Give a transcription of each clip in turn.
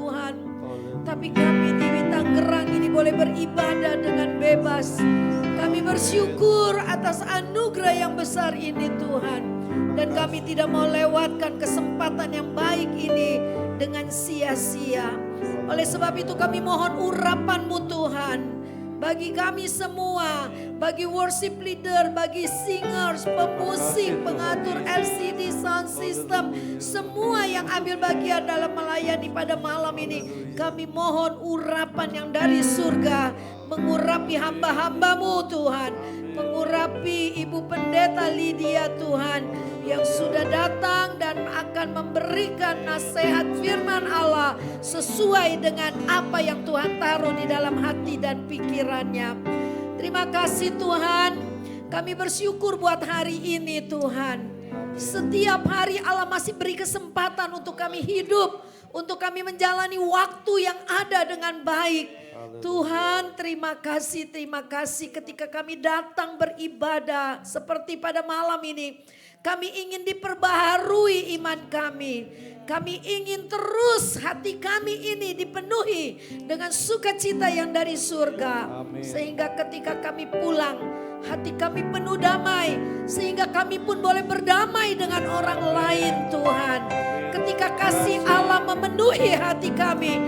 Tuhan. Tapi kami di Tangerang ini boleh beribadah dengan bebas. Kami bersyukur atas anugerah yang besar ini Tuhan. Dan kami tidak mau lewatkan kesempatan yang baik ini dengan sia-sia. Oleh sebab itu kami mohon urapan-Mu Tuhan. Bagi kami semua, bagi worship leader, bagi singers, pemusik, pengatur LCD sound system, semua yang ambil bagian dalam melayani pada malam ini, kami mohon urapan yang dari surga, mengurapi hamba-hamba-Mu Tuhan, mengurapi Ibu Pendeta Lydia Tuhan, yang sudah datang dan akan memberikan nasihat firman Allah sesuai dengan apa yang Tuhan taruh di dalam hati dan pikirannya. Terima kasih Tuhan, kami bersyukur buat hari ini Tuhan. Setiap hari Allah masih beri kesempatan untuk kami hidup, untuk kami menjalani waktu yang ada dengan baik. Tuhan terima kasih ketika kami datang beribadah seperti pada malam ini. Kami ingin diperbaharui iman kami. Kami ingin terus hati kami ini dipenuhi dengan sukacita yang dari surga. Amin. Sehingga ketika kami pulang, hati kami penuh damai. Sehingga kami pun boleh berdamai dengan orang lain Tuhan. Ketika kasih Allah memenuhi hati kami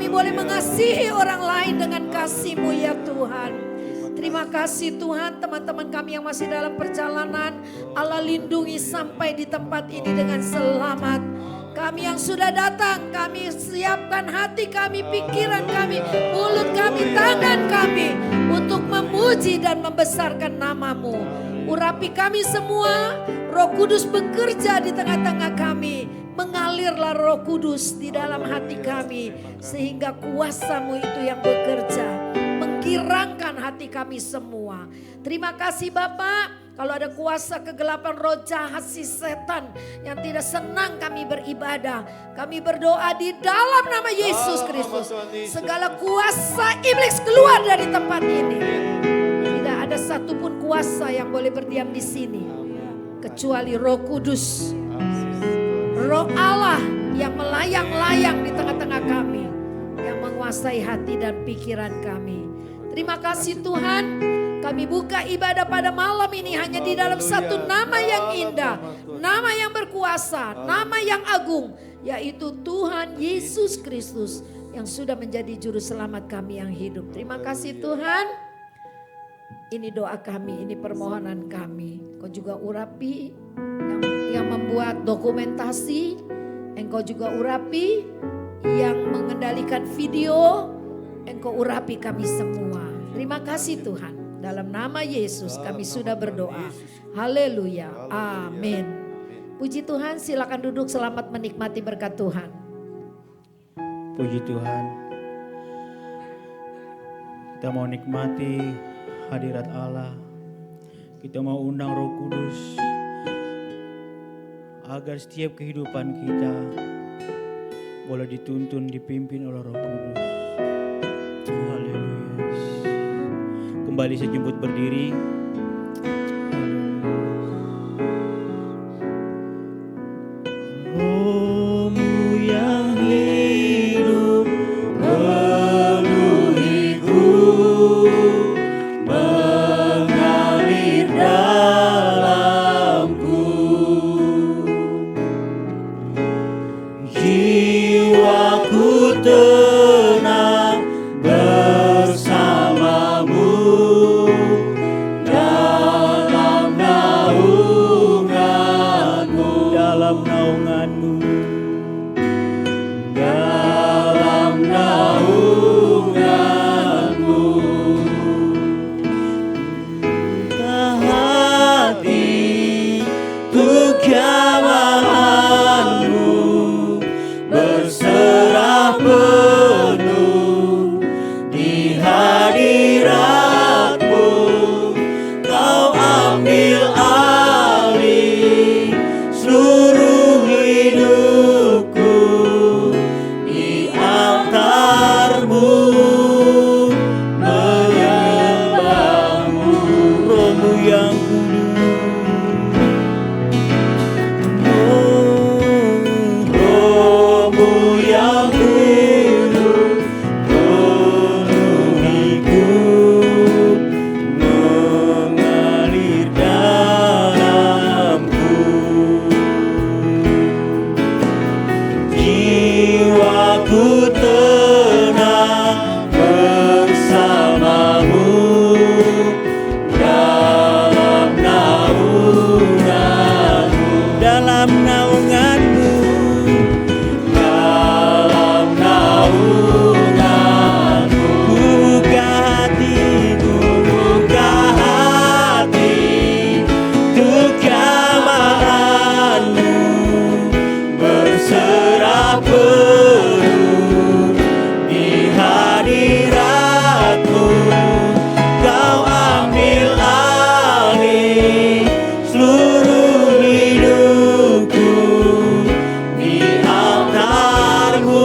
boleh mengasihi orang lain dengan kasih-Mu ya Tuhan. Terima kasih Tuhan, teman-teman kami yang masih dalam perjalanan, Allah lindungi sampai di tempat ini dengan selamat. Kami yang sudah datang, kami siapkan hati kami, pikiran kami, mulut kami, tangan kami untuk memuji dan membesarkan nama-Mu. Urapi kami semua, Roh Kudus bekerja di tengah-tengah kami. Mengalirlah Roh Kudus di dalam hati kami, sehingga kuasa-Mu itu yang bekerja. Girangkan hati kami semua. Terima kasih Bapak. Kalau ada kuasa kegelapan roh jahat si setan yang tidak senang kami beribadah, kami berdoa di dalam nama Yesus Kristus. Segala kuasa iblis keluar dari tempat ini. Tidak ada satupun kuasa yang boleh berdiam di sini kecuali Roh Kudus, Roh Allah yang melayang-layang di tengah-tengah kami, yang menguasai hati dan pikiran kami. Terima kasih Tuhan, kami buka ibadah pada malam ini hanya di dalam satu nama yang indah, nama yang berkuasa, nama yang agung, yaitu Tuhan Yesus Kristus yang sudah menjadi juru selamat kami yang hidup. Terima kasih Tuhan, ini doa kami, ini permohonan kami. Kau juga urapi yang membuat dokumentasi, Engkau juga urapi yang mengendalikan video, Engkau urapi kami semua. Terima kasih Tuhan. Dalam nama Yesus kami sudah berdoa. Haleluya. Amin. Puji Tuhan, silakan duduk, selamat menikmati berkat Tuhan. Puji Tuhan. Kita mau nikmati hadirat Allah. Kita mau undang Roh Kudus agar setiap kehidupan kita boleh dituntun, dipimpin oleh Roh Kudus. Haleluya. Kembali saya jemput berdiri. Roh-Mu yang hidup penuhiku, mengalir dalamku. Jiwaku tenang bersamamu. ku tenang bersamamu dalam naunganmu, dalam naunganmu, dalam naunganmu. Buka hatiku, buka hati untuk jamahanmu, berserah penuh di hadiratmu. Kau ambil alih seluruh hidupku di altarmu,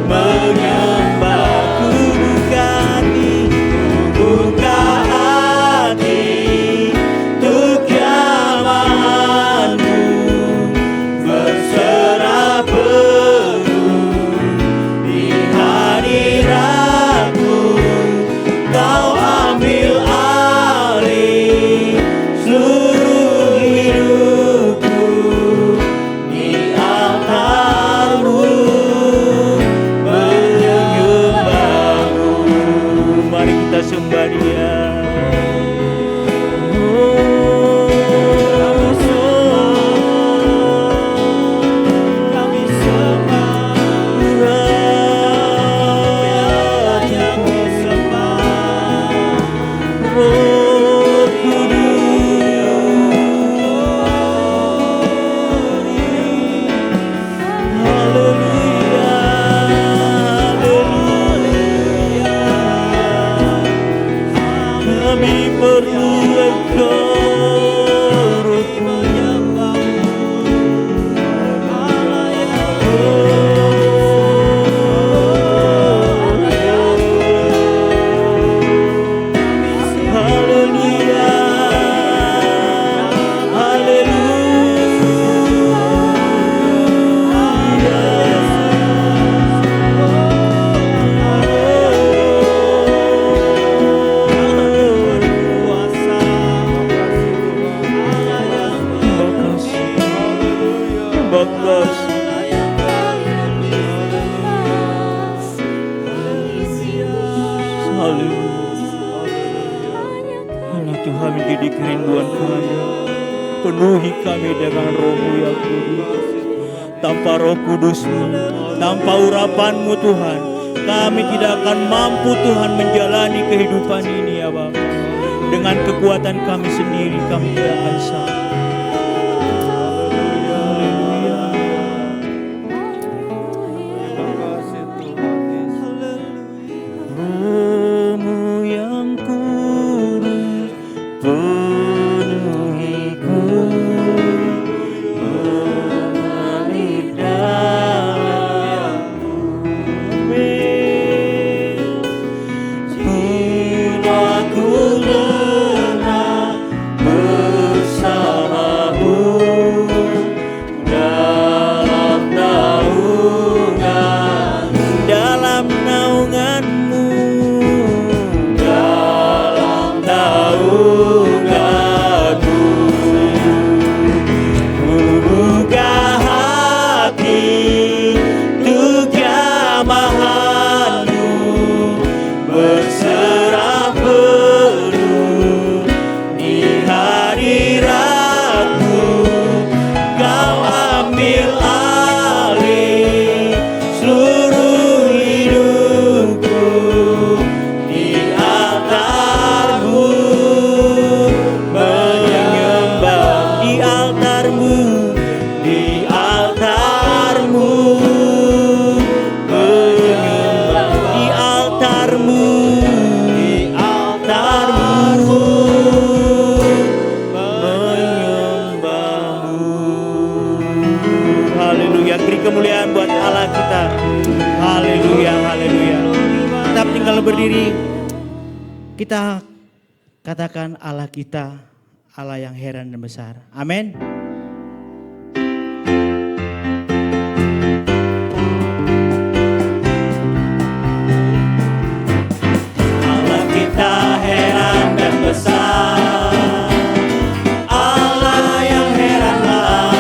menyembahku. Buka hati untuk jamahanmu, berserah penuh di hadiratmu. Kau ambil alih seluruh hidupku di altarmu, menyembahmu. Mari kita sembah Dia. Kami sembah, kami sembah, Roh Kudus. Haleluya, haleluya. Kami perlu Engkau, Roh Haleluya, Hanya Tuhan menjadi kerinduan kami. Penuhi kami dengan Roh-Mu yang kudus. Tanpa Roh Kudus-Mu, tanpa urapan-Mu Tuhan, kami tidak akan mampu Tuhan menjalani kehidupan ini ya Bapa. Dengan kekuatan kami sendiri kami tidak akan sanggup. Roh-Mu yang kudus penuhiku, mengalir dalamku. Bila ku lelah bersamamu dalam naunganmu, dalam naunganmu, dalam naunganmu. Ku buka hati untuk jamahanmu, berserah penuh di hadiratmu. Kau ambil alih seluruh hidupku di altarmu, menyembah di altarmu, di altarmu, menyembah di altarmu, di altarmu, menyembahmu. Haleluya, beri kemuliaan buat Allah kita. Haleluya, haleluya. Tetap tinggal berdiri. Kita katakan Allah kita, Allah yang heran dan besar. Amin. Allah kita heran dan besar, Allah yang heranlah,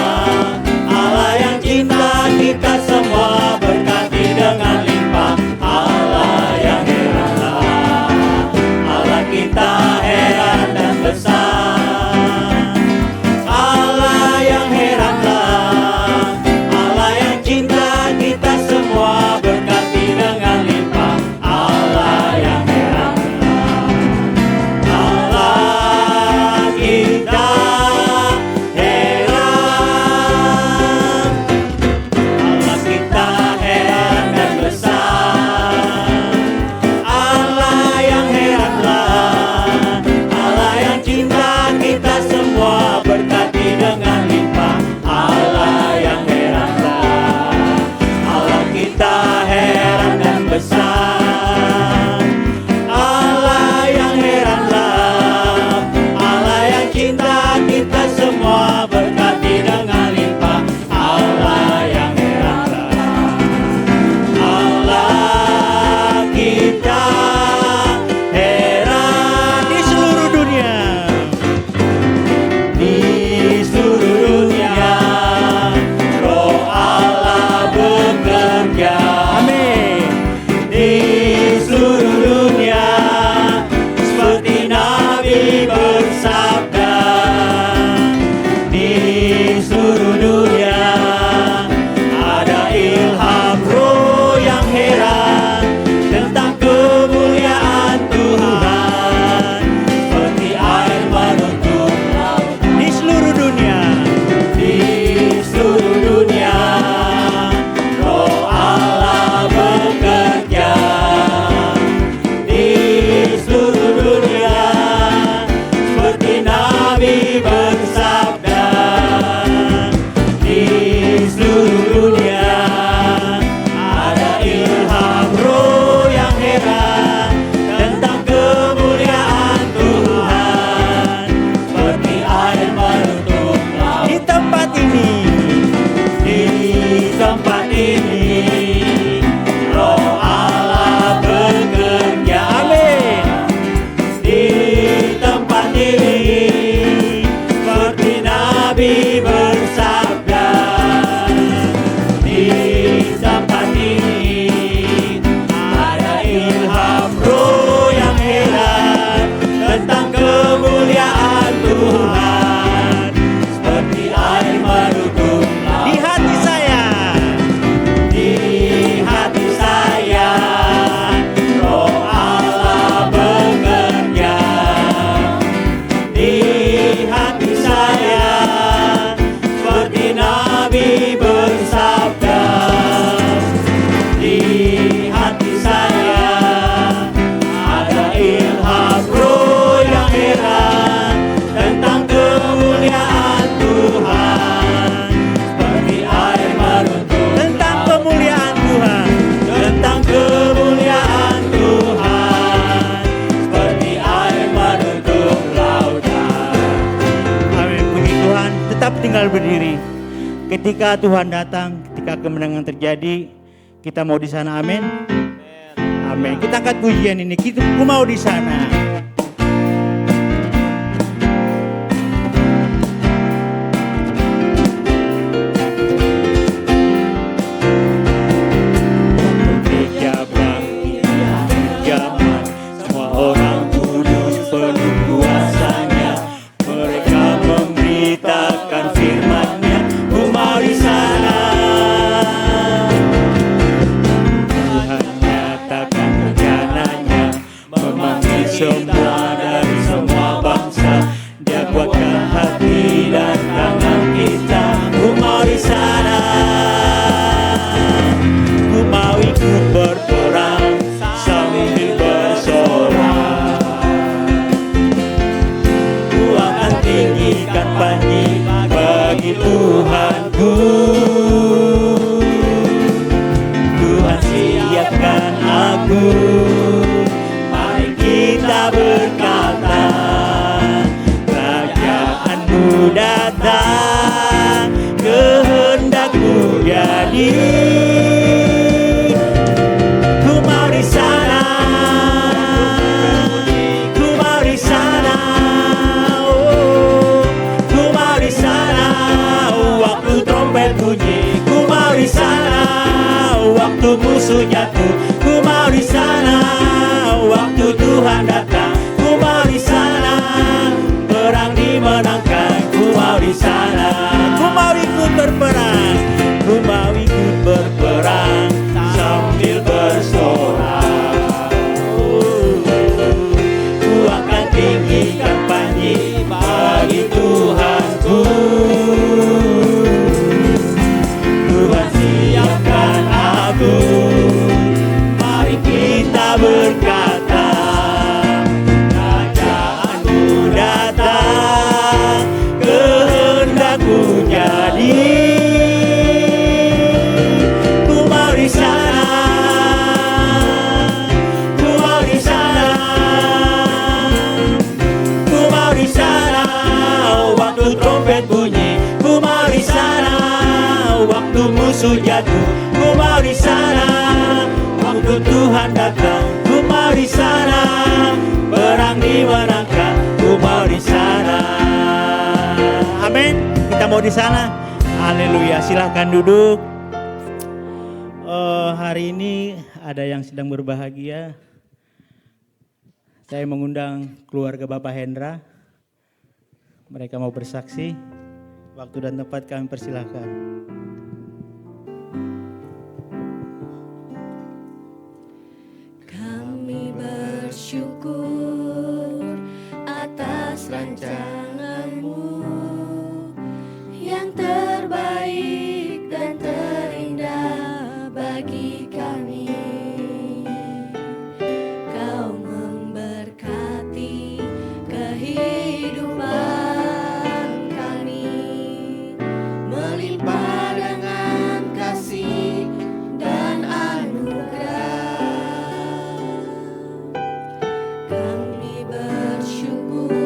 Allah yang cinta kita semua berdua. ketika Tuhan datang, ketika kemenangan terjadi, kita mau di sana, amin. Amin. Kita angkat pujian ini, aku mau di sana. Semua dari semua bangsa, Dia kuatkan hati dan tangan kita. Ku mau di sana, ku mau ikut berperang sambil bersorak. Ku akan tinggikan panji bagi Tuhanku. Tuhan siapkan aku. Kita berkata, Kerajaan-Mu datang, kehendak-Mu jadi. Ku mau di sana, ku mau di sana, oh, ku mau di sana. Waktu trompet bunyi, ku mau di sana. Waktu musuh jatuh, ku mau di sana. Waktu Tuhan datang, ku mau di sana. Perang dimenangkan, ku mau di sana. Ku mau ikut berperang, ku mau ikut berperang sambil bersorak. Ku akan tinggikan panji bagi Tuhanku. Tuhan siapkan aku. Mari kita berkata, Kerajaan-Mu datang, kehendak-Mu jadi. Ku mau di sana, ku mau di sana, ku mau di sana. Waktu trompet bunyi, ku mau di sana. Waktu musuh jatuh, ku mau di sana. Waktu Tuhan datang, ku mau di sana. Perang dimenangkan, ku mau di sana. Amin. Kita mau di sana. Haleluya. Silahkan duduk. Hari ini ada yang sedang berbahagia. Saya mengundang keluarga Bapak Hendra. Mereka mau bersaksi. Waktu dan tempat kami persilahkan. Kami bersyukur atas rancangan-Mu yang terbaik dan terindah bagi kami. Kau memberkati kehidupan kami, melimpah dengan kasih dan anugerah. Kami bersyukur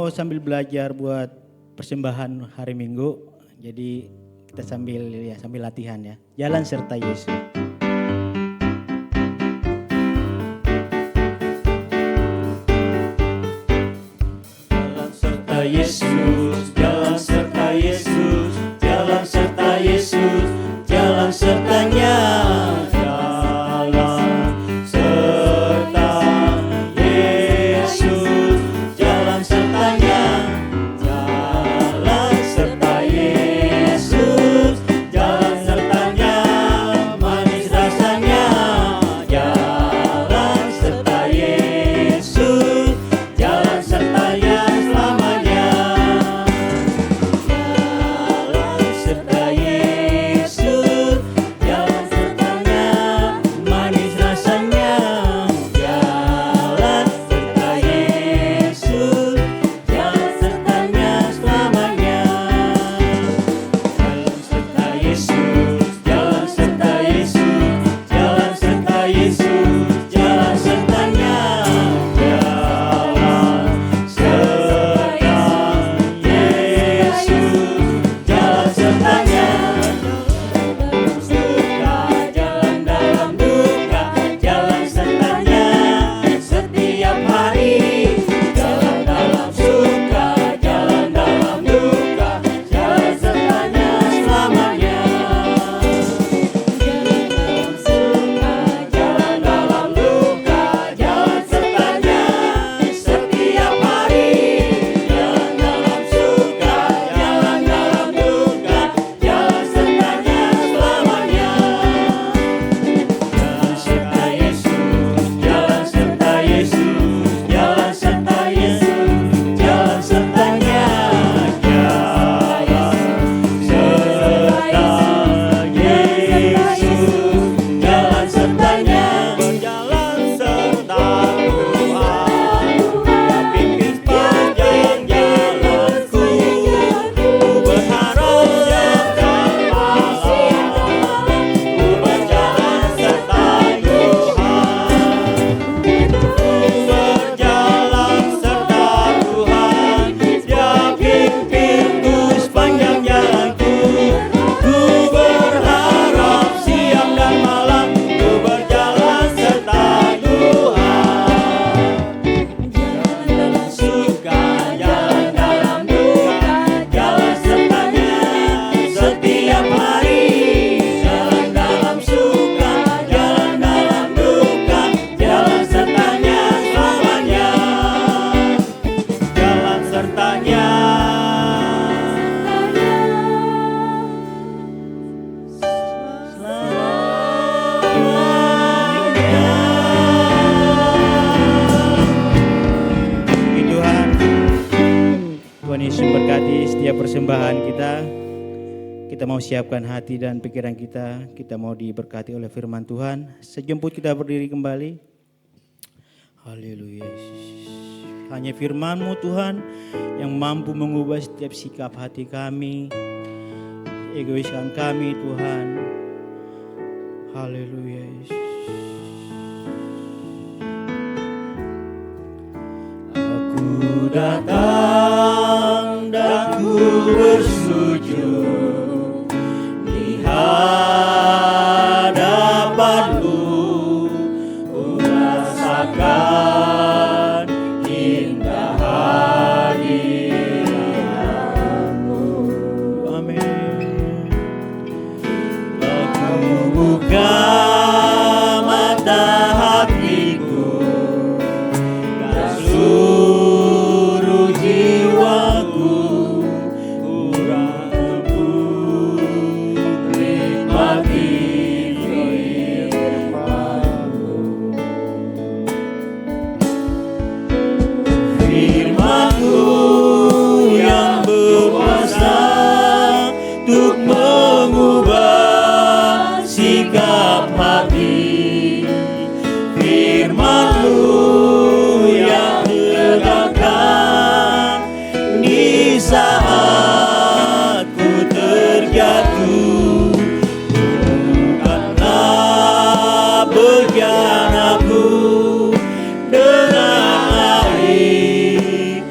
mau sambil belajar buat persembahan hari Minggu. Jadi kita sambil latihan ya. Jalan serta Yesus. Jalan serta Yesus, jalan serta Yesus, jalan serta Yesus, jalan sertanya. Jalan serta Yesus, jalan sertanya. Jalan serta Yesus, jalan sertanya, manis rasanya. Jalan serta Yesus, jalan sertanya selamanya. Jalan serta Yesus, jalan sertanya, manis rasanya. Jalan serta Yesus, jalan sertanya selamanya. Jalan serta Yesus, jalan serta Yesus, jalan serta Yesus, jalan sertanya. Jalan serta Yesus, jalan sertanya. Suka jalan dalam duka, jalan sertanya setiap hari. Jalan dalam suka, jalan dalam duka, jalan sertanya selamanya. Jalan dalam suka, jalan dalam duka, jalan sertanya setiap hari. Jalan dalam suka, jalan dalam duka, jalan sertanya selamanya. Jalan serta Yesus, jalan serta Yesus, jalan serta Yesus, jalan sertanya. Jalan serta Yesus, jalan sertanya. Berjalan serta Tuhan, Dia pimpin sepanjang jalanku. Ku berharap siang dan malam, ku berjalan serta Tuhan. Ku berjalan serta Tuhan, Dia pimpin ku sepanjang jalanku. Ku berharap siang dan malam, ku berjalan serta Tuhan. Jalan dalam suka, jalan dalam duka, jalan sertanya setiap hari. Jalan dalam suka, jalan dalam duka, jalan sertanya selamanya. Jalan sertanya Puji Tuhan. Tuhan Yesus berkati setiap persembahan kita. Kita mau siapkan hati dan pikiran kita. Kita mau diberkati oleh firman Tuhan. Sejemput kita berdiri kembali. Haleluya Yesus. Hanya firman-Mu Tuhan yang mampu mengubah setiap sikap hati kami, egoiskan kami Tuhan. Haleluya Yesus. Aku datang dan ku bersujud di hadapan-Mu. Ku rasakan indah hadirat-Mu. Amin. Aku buka mata hatiku dan seluruh jiwaku. Ku nikmati firman-Mu. Firman-Mu yang berkuasa untuk mengubah sikap hati. Firman-Mu yang tegakkan di saat ku terjatuh. Bukanlah bejana aku dengan air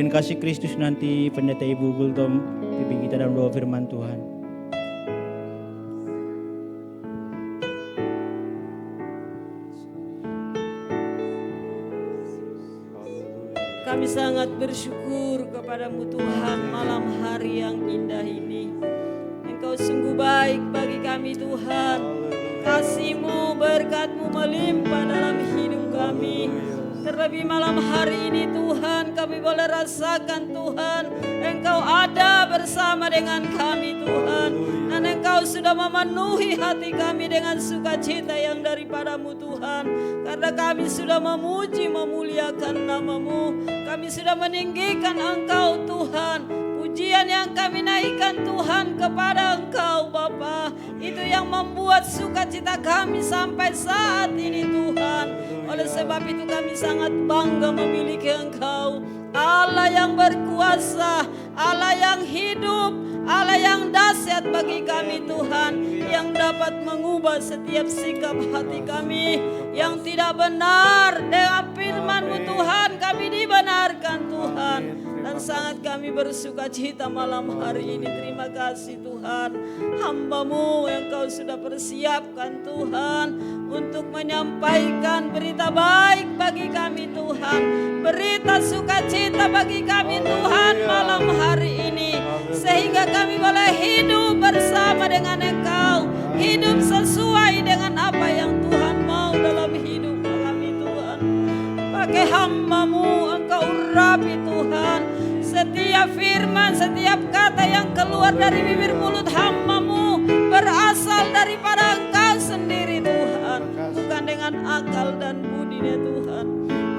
dan kasih Kristus nanti pendeta Ibu Gultom pimpin kita dalam doa firman Tuhan. Kami sangat bersyukur kepadamu Tuhan malam hari yang indah ini. Engkau sungguh baik bagi kami Tuhan. Kasih-Mu, berkat-Mu melimpah dalam hidup kami. Terlebih malam hari ini Tuhan, kami boleh rasakan Tuhan, Engkau ada bersama dengan kami Tuhan. Dan Engkau sudah memenuhi hati kami dengan sukacita yang daripada-Mu Tuhan. Karena kami sudah memuji, memuliakan nama-Mu. Kami sudah meninggikan Engkau Tuhan. Pujian yang kami naikkan Tuhan kepada Engkau Bapa, itu yang membuat sukacita kami sampai saat ini Tuhan. Oleh sebab itu kami sangat bangga memiliki Engkau, Allah yang berkuasa, Allah yang hidup, Allah yang dahsyat bagi kami Tuhan, yang dapat mengubah setiap sikap hati kami yang tidak benar. Dengan firman-Mu Tuhan kami dibenarkan Tuhan. Dan sangat kami bersuka cita malam hari ini. Terima kasih Tuhan, hamba-Mu yang Kau sudah persiapkan Tuhan untuk menyampaikan berita baik bagi kami Tuhan, berita sukacita bagi kami Tuhan malam hari ini, sehingga kami boleh hidup bersama dengan Engkau, hidup sesuai dengan apa yang Tuhan mau dalam hidup kami Tuhan. Pakai hamba-Mu, Engkau urapi Tuhan setiap firman, setiap kata yang keluar dari bibir mulut hamba-Mu berasal daripada Engkau sendiri Tuhan, bukan dengan akal dan budinya Tuhan,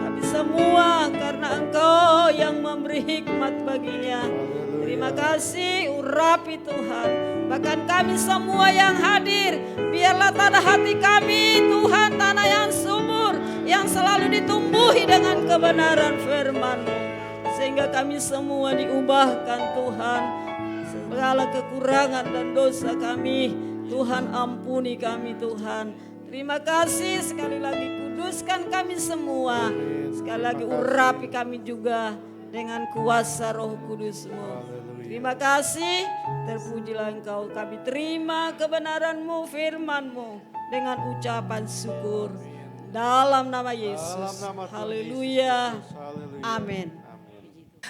tapi semua karena Engkau yang memberi hikmat baginya. Terima kasih, urapi Tuhan. Bahkan kami semua yang hadir, biarlah tanah hati kami Tuhan, tanah yang subur, yang selalu ditumbuhi dengan kebenaran firman-Mu, sehingga kami semua diubahkan Tuhan. Segala kekurangan dan dosa kami Tuhan ampuni kami Tuhan. Terima kasih sekali lagi, kuduskan kami semua. Sekali lagi urapi kami juga dengan kuasa Roh Kudus-Mu. Terima kasih, terpujilah Engkau. Kami terima kebenaran-Mu, firman-Mu dengan ucapan syukur. Dalam nama Yesus. Haleluya. Amin.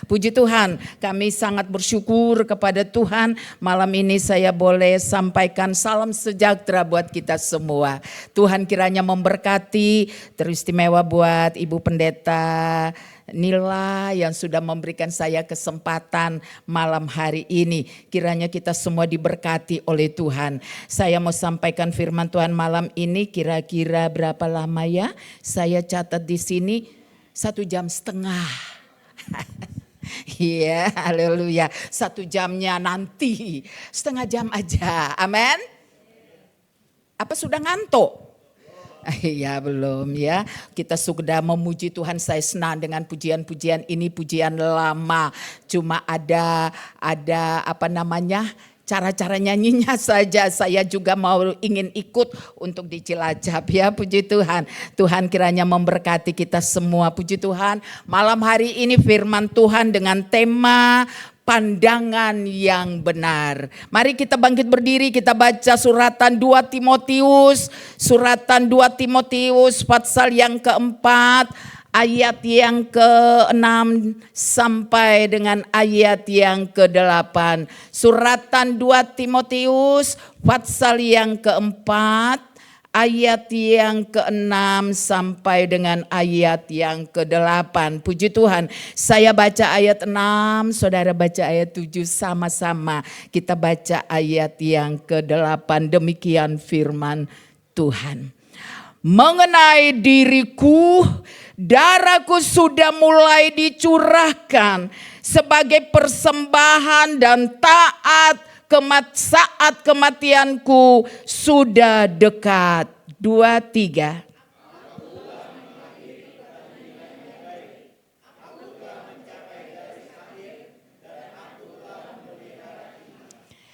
Puji Tuhan, kami sangat bersyukur kepada Tuhan. Malam ini saya boleh sampaikan salam sejahtera buat kita semua. Tuhan kiranya memberkati, teristimewa buat Ibu Pendeta Nila yang sudah memberikan saya kesempatan malam hari ini. Kiranya kita semua diberkati oleh Tuhan. Saya mau sampaikan firman Tuhan malam ini kira-kira berapa lama ya? Saya catat di sini 1,5 jam. Iya, haleluya. 1 jamnya nanti, 1/2 jam aja. Amin. Apa sudah ngantuk? Iya belum ya. Kita sudah memuji Tuhan. Saya senang dengan pujian-pujian ini, pujian lama. Cuma ada apa namanya? Cara-cara nyanyinya saja saya juga ingin ikut untuk di Cilacap ya, puji Tuhan. Tuhan kiranya memberkati kita semua, puji Tuhan. Malam hari ini firman Tuhan dengan tema pandangan yang benar. Mari kita bangkit berdiri, kita baca suratan 2 Timotius pasal yang keempat, ayat yang ke-6 sampai dengan ayat yang ke-8. Suratan 2 Timotius pasal yang keempat, ayat yang ke-6 sampai dengan ayat yang ke-8. Puji Tuhan. Saya baca ayat 6, saudara baca ayat 7 sama-sama. Kita baca ayat yang ke-8. Demikian firman Tuhan. Mengenai diriku, darahku sudah mulai dicurahkan sebagai persembahan dan taat saat kematianku sudah dekat. 2, 3.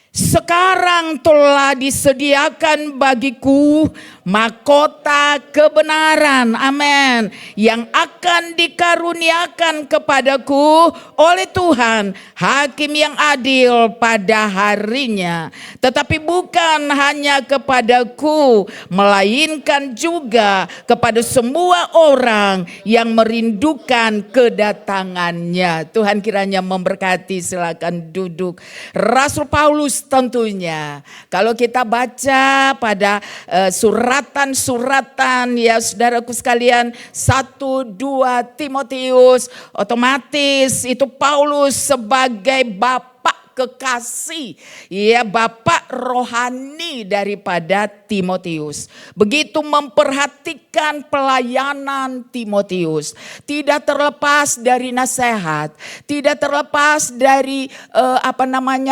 Sekarang yang telah disediakan bagiku mahkota kebenaran, amin, yang akan dikaruniakan kepadaku oleh Tuhan, hakim yang adil pada harinya. Tetapi bukan hanya kepadaku, melainkan juga kepada semua orang yang merindukan kedatangannya. Tuhan kiranya memberkati, silakan duduk. Rasul Paulus tentunya, kalau kita baca pada suratan ya saudaraku sekalian, 1-2 Timotius, otomatis itu Paulus sebagai bapak kekasih, ya bapak rohani daripada Timotius. Begitu memperhatikan pelayanan Timotius, tidak terlepas dari nasihat, tidak terlepas dari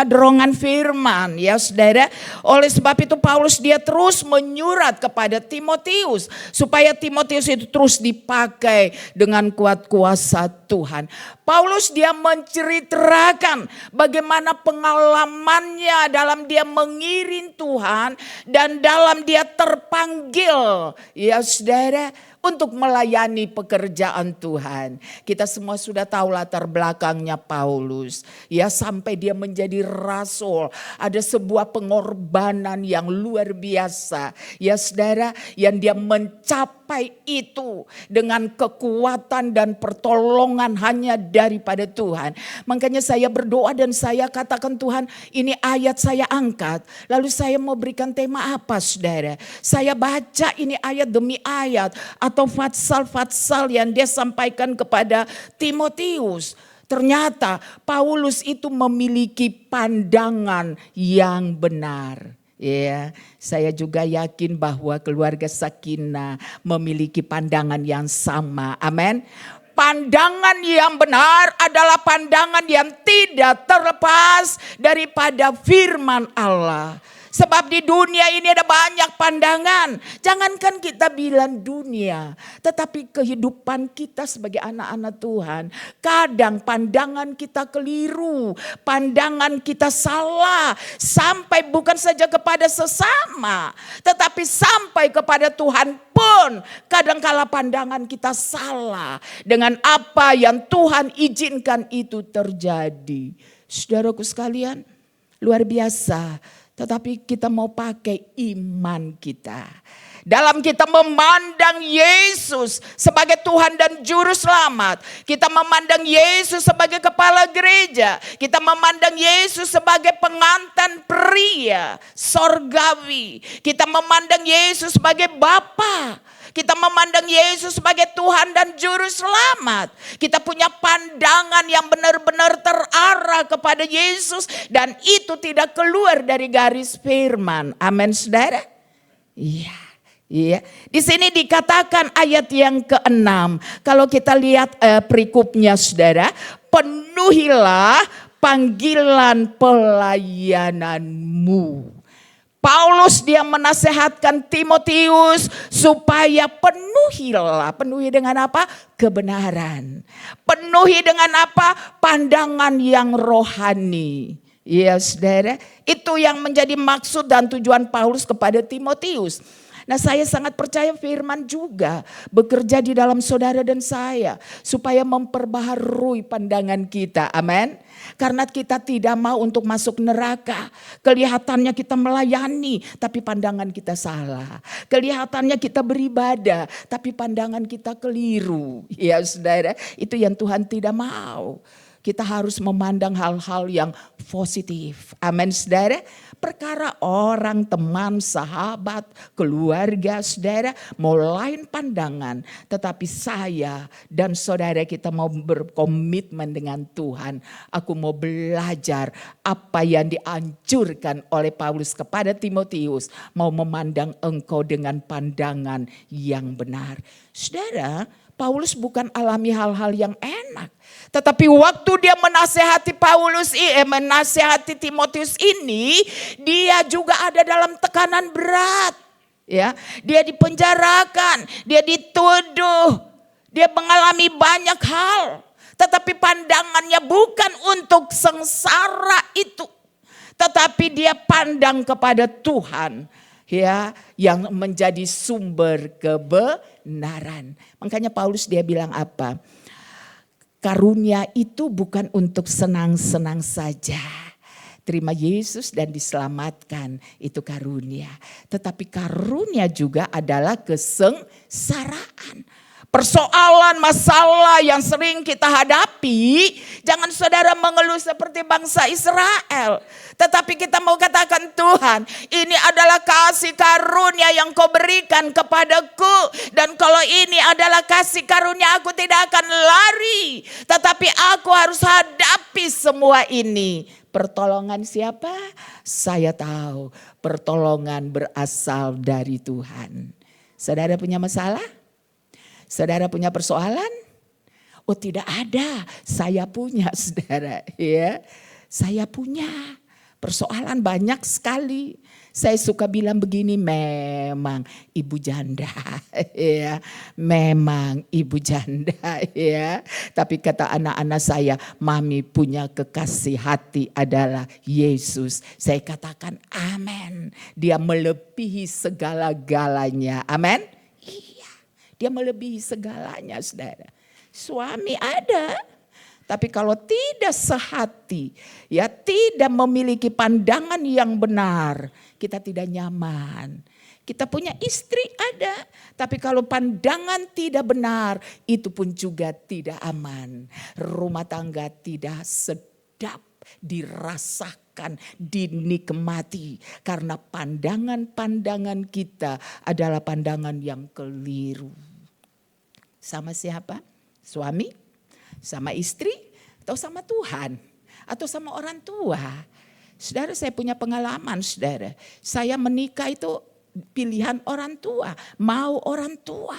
dorongan firman, ya saudara. Oleh sebab itu Paulus dia terus menyurat kepada Timotius supaya Timotius itu terus dipakai dengan kuat kuasa Tuhan. Paulus dia menceritakan bagaimana pengalamannya dalam dia mengiring Tuhan dan dalam dia terpanggil, ya saudara, untuk melayani pekerjaan Tuhan. Kita semua sudah tahu latar belakangnya Paulus. Ya, sampai dia menjadi rasul. Ada sebuah pengorbanan yang luar biasa. Ya saudara, yang dia mencapai itu dengan kekuatan dan pertolongan hanya daripada Tuhan. Makanya saya berdoa dan saya katakan, Tuhan, ini ayat saya angkat. Lalu saya mau berikan tema apa saudara? Saya baca ini ayat demi ayat atau fatsal-fatsal yang dia sampaikan kepada Timotius. Ternyata Paulus itu memiliki pandangan yang benar. Ya, saya juga yakin bahwa keluarga Sakinah memiliki pandangan yang sama. Amin. Pandangan yang benar adalah pandangan yang tidak terlepas daripada firman Allah. Sebab di dunia ini ada banyak pandangan. Jangankan kita bilang dunia, tetapi kehidupan kita sebagai anak-anak Tuhan. Kadang pandangan kita keliru, pandangan kita salah. Sampai bukan saja kepada sesama, tetapi sampai kepada Tuhan pun. Kadangkala pandangan kita salah dengan apa yang Tuhan izinkan itu terjadi. Saudaraku sekalian, luar biasa. Tetapi kita mau pakai iman kita. Dalam kita memandang Yesus sebagai Tuhan dan Juru Selamat. Kita memandang Yesus sebagai kepala gereja. Kita memandang Yesus sebagai pengantin pria sorgawi. Kita memandang Yesus sebagai Bapa. Kita memandang Yesus sebagai Tuhan dan Juru Selamat. Kita punya pandangan yang benar-benar terarah kepada Yesus. Dan itu tidak keluar dari garis firman. Amin saudara? Iya. Iya. Di sini dikatakan ayat yang ke-6. Kalau kita lihat perikopnya saudara. Penuhilah panggilan pelayananmu. Paulus dia menasehatkan Timotius supaya penuhilah. Penuhi dengan apa? Kebenaran. Penuhi dengan apa? Pandangan yang rohani. Ya saudara, itu yang menjadi maksud dan tujuan Paulus kepada Timotius. Nah, saya sangat percaya firman juga bekerja di dalam saudara dan saya supaya memperbaharui pandangan kita. Amin. Karena kita tidak mau untuk masuk neraka. Kelihatannya kita melayani tapi pandangan kita salah. Kelihatannya kita beribadah tapi pandangan kita keliru. Ya saudara, itu yang Tuhan tidak mau. Kita harus memandang hal-hal yang positif. Amin saudara. Perkara orang, teman, sahabat, keluarga, saudara mau lain pandangan. Tetapi saya dan saudara kita mau berkomitmen dengan Tuhan. Aku mau belajar apa yang dianjurkan oleh Paulus kepada Timotius. Mau memandang engkau dengan pandangan yang benar. Saudara, Paulus bukan alami hal-hal yang enak. Tetapi waktu dia menasehati Timotius ini, dia juga ada dalam tekanan berat. Ya, dia dipenjarakan, dia dituduh, dia mengalami banyak hal. Tetapi pandangannya bukan untuk sengsara itu. tetapi dia pandang kepada Tuhan, ya, yang menjadi sumber kebenaran. Makanya Paulus dia bilang apa? Karunia itu bukan untuk senang-senang saja. Terima Yesus dan diselamatkan, itu karunia. Tetapi karunia juga adalah kesengsaraan. Persoalan, masalah yang sering kita hadapi, jangan saudara mengeluh seperti bangsa Israel. Tetapi kita mau katakan, Tuhan, ini adalah kasih karunia yang kau berikan kepadaku. Dan kalau ini adalah kasih karunia, aku tidak akan lari. Tetapi aku harus hadapi semua ini. Pertolongan siapa? Saya tahu, pertolongan berasal dari Tuhan. Saudara punya masalah? Saudara punya persoalan? Oh, tidak ada. Saya punya, saudara. Ya, saya punya persoalan banyak sekali. Saya suka bilang begini, memang ibu janda, ya, memang ibu janda, ya. Tapi kata anak-anak saya, mami punya kekasih hati adalah Yesus. Saya katakan, amin. Dia melebihi segala-galanya, amin. Dia melebihi segalanya, saudara. Suami ada, tapi kalau tidak sehati, ya tidak memiliki pandangan yang benar, kita tidak nyaman. Kita punya istri ada, tapi kalau pandangan tidak benar, itu pun juga tidak aman. Rumah tangga tidak sedap dirasakan, dinikmati, karena pandangan-pandangan kita adalah pandangan yang keliru. Sama siapa? Suami? Sama istri? Atau sama Tuhan? Atau sama orang tua? Saudara, saya punya pengalaman, saudara. Saya menikah itu pilihan orang tua, mau orang tua.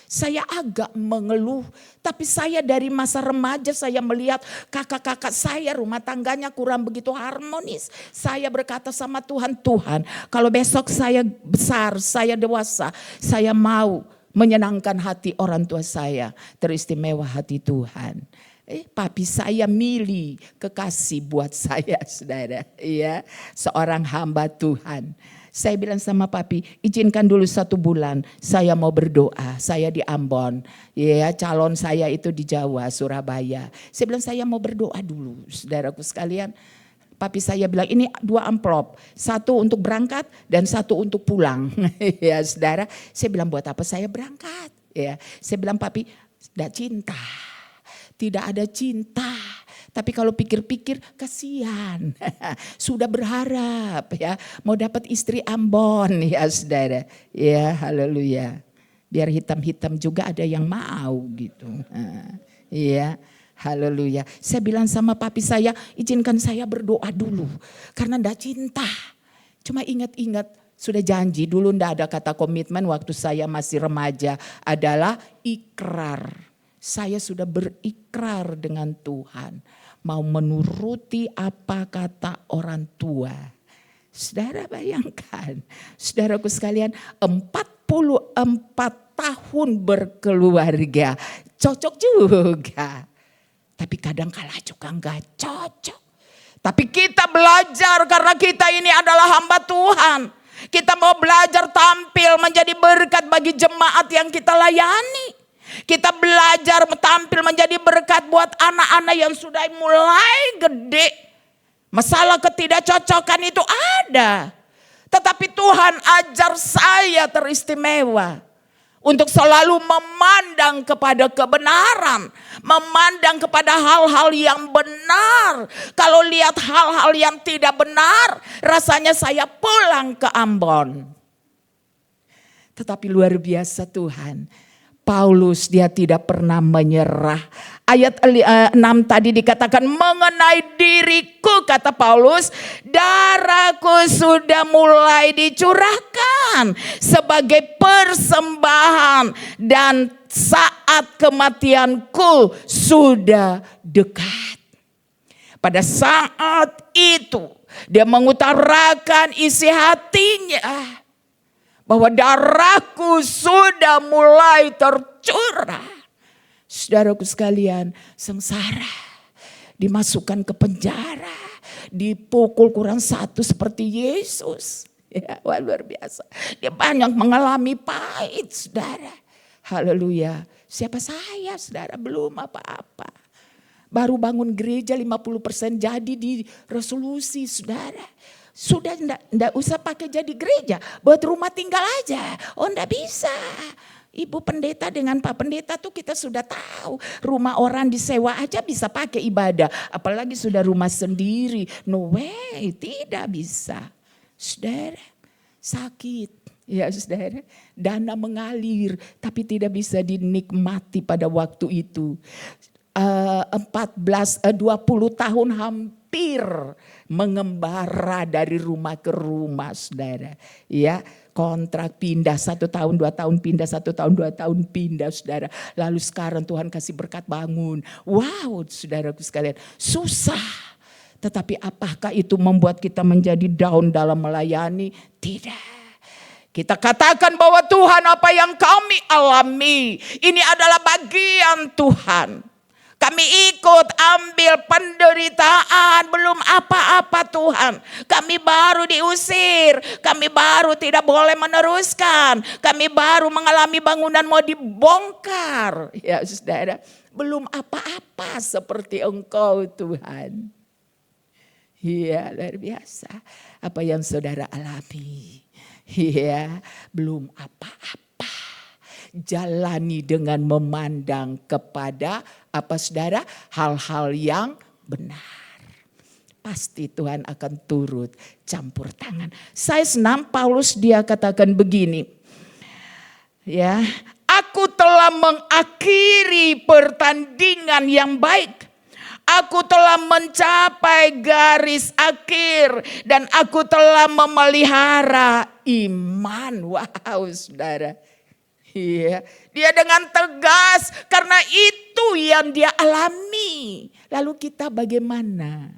Saya agak mengeluh, tapi saya dari masa remaja saya melihat kakak-kakak saya rumah tangganya kurang begitu harmonis. Saya berkata sama Tuhan, Tuhan, kalau besok saya besar, saya dewasa, saya mau menyenangkan hati orang tua saya, teristimewa hati Tuhan. Papi saya milih kekasih buat saya, saudara, ya, seorang hamba Tuhan. Saya bilang sama papi, izinkan dulu 1 bulan, saya mau berdoa. Saya di Ambon, ya, calon saya itu di Jawa, Surabaya. Saya bilang saya mau berdoa dulu, saudaraku sekalian. Papi saya bilang ini 2 amplop, 1 untuk berangkat dan 1 untuk pulang. Ya, saudara, saya bilang buat apa saya berangkat? Ya, saya bilang papi, tidak cinta, tidak ada cinta. Tapi kalau pikir-pikir kasihan, sudah berharap ya mau dapat istri Ambon ya saudara, ya haleluya. Biar hitam-hitam juga ada yang mau gitu, ya haleluya. Saya bilang sama papi saya, izinkan saya berdoa dulu karena ndak cinta. Cuma ingat-ingat sudah janji dulu, ndak ada kata komitmen waktu saya masih remaja, adalah ikrar. Saya sudah berikrar dengan Tuhan. Mau menuruti apa kata orang tua. Saudara bayangkan, saudaraku sekalian, 44 tahun berkeluarga, cocok juga. Tapi kadang kala juga enggak cocok. Tapi kita belajar karena kita ini adalah hamba Tuhan. Kita mau belajar tampil menjadi berkat bagi jemaat yang kita layani. Kita belajar tampil menjadi berkat buat anak-anak yang sudah mulai gede. Masalah ketidakcocokan itu ada. Tetapi Tuhan ajar saya teristimewa untuk selalu memandang kepada kebenaran. Memandang kepada hal-hal yang benar. Kalau lihat hal-hal yang tidak benar, rasanya saya pulang ke Ambon. Tetapi luar biasa Tuhan. Paulus dia tidak pernah menyerah. Ayat 6 tadi dikatakan mengenai diriku, kata Paulus, darahku sudah mulai dicurahkan sebagai persembahan dan saat kematianku sudah dekat. Pada saat itu dia mengutarakan isi hatinya. Bahwa darahku sudah mulai tercurah. Saudaraku sekalian, sengsara, dimasukkan ke penjara, dipukul kurang satu seperti Yesus. Ya, wah, luar biasa. Dia banyak mengalami pahit, saudara. Haleluya. Siapa saya, saudara? Belum apa-apa. Baru bangun gereja 50% jadi di resolusi, saudara. Sudah enggak usah pakai jadi gereja, buat rumah tinggal aja. Oh, enggak bisa. Ibu pendeta dengan Pak pendeta tuh kita sudah tahu. Rumah orang disewa aja bisa pakai ibadah. Apalagi sudah rumah sendiri. No way, tidak bisa. Saudara, sakit. Ya saudara, dana mengalir tapi tidak bisa dinikmati pada waktu itu. 20 tahun hampir mengembara dari rumah ke rumah, saudara. Ya, kontrak pindah 1 tahun 2 tahun pindah, 1 tahun 2 tahun pindah, saudara. Lalu sekarang Tuhan kasih berkat bangun. Wow, saudaraku sekalian, susah. Tetapi apakah itu membuat kita menjadi down dalam melayani? Tidak. Kita katakan bahwa Tuhan, apa yang kami alami ini adalah bagian Tuhan. Kami ikut ambil penderitaan, belum apa-apa Tuhan. Kami baru diusir, kami baru tidak boleh meneruskan. Kami baru mengalami bangunan mau dibongkar. Ya saudara, belum apa-apa seperti Engkau Tuhan. Iya, luar biasa apa yang saudara alami. Iya, belum apa-apa. Jalani dengan memandang kepada apa saudara? Hal-hal yang benar. Pasti Tuhan akan turut campur tangan. Saya senang Paulus dia katakan begini. Ya, aku telah mengakhiri pertandingan yang baik. Aku telah mencapai garis akhir dan aku telah memelihara iman. Wow, saudara. Iya, dia dengan tegas karena itu yang dia alami. Lalu kita bagaimana?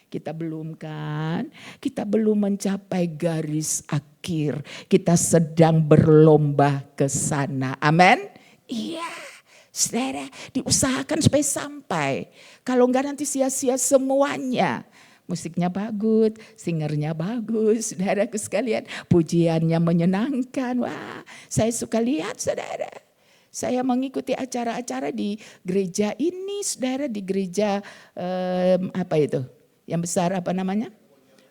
Kita belum kan? Kita belum mencapai garis akhir. Kita sedang berlomba ke sana. Amin? Iya. Saudara, diusahakan supaya sampai. Kalau enggak nanti sia-sia semuanya. Musiknya bagus, singernya bagus, saudaraku sekalian. Pujiannya menyenangkan. Wah, saya suka lihat saudara. Saya mengikuti acara-acara di gereja ini, saudara. Di gereja apa itu? Yang besar apa namanya?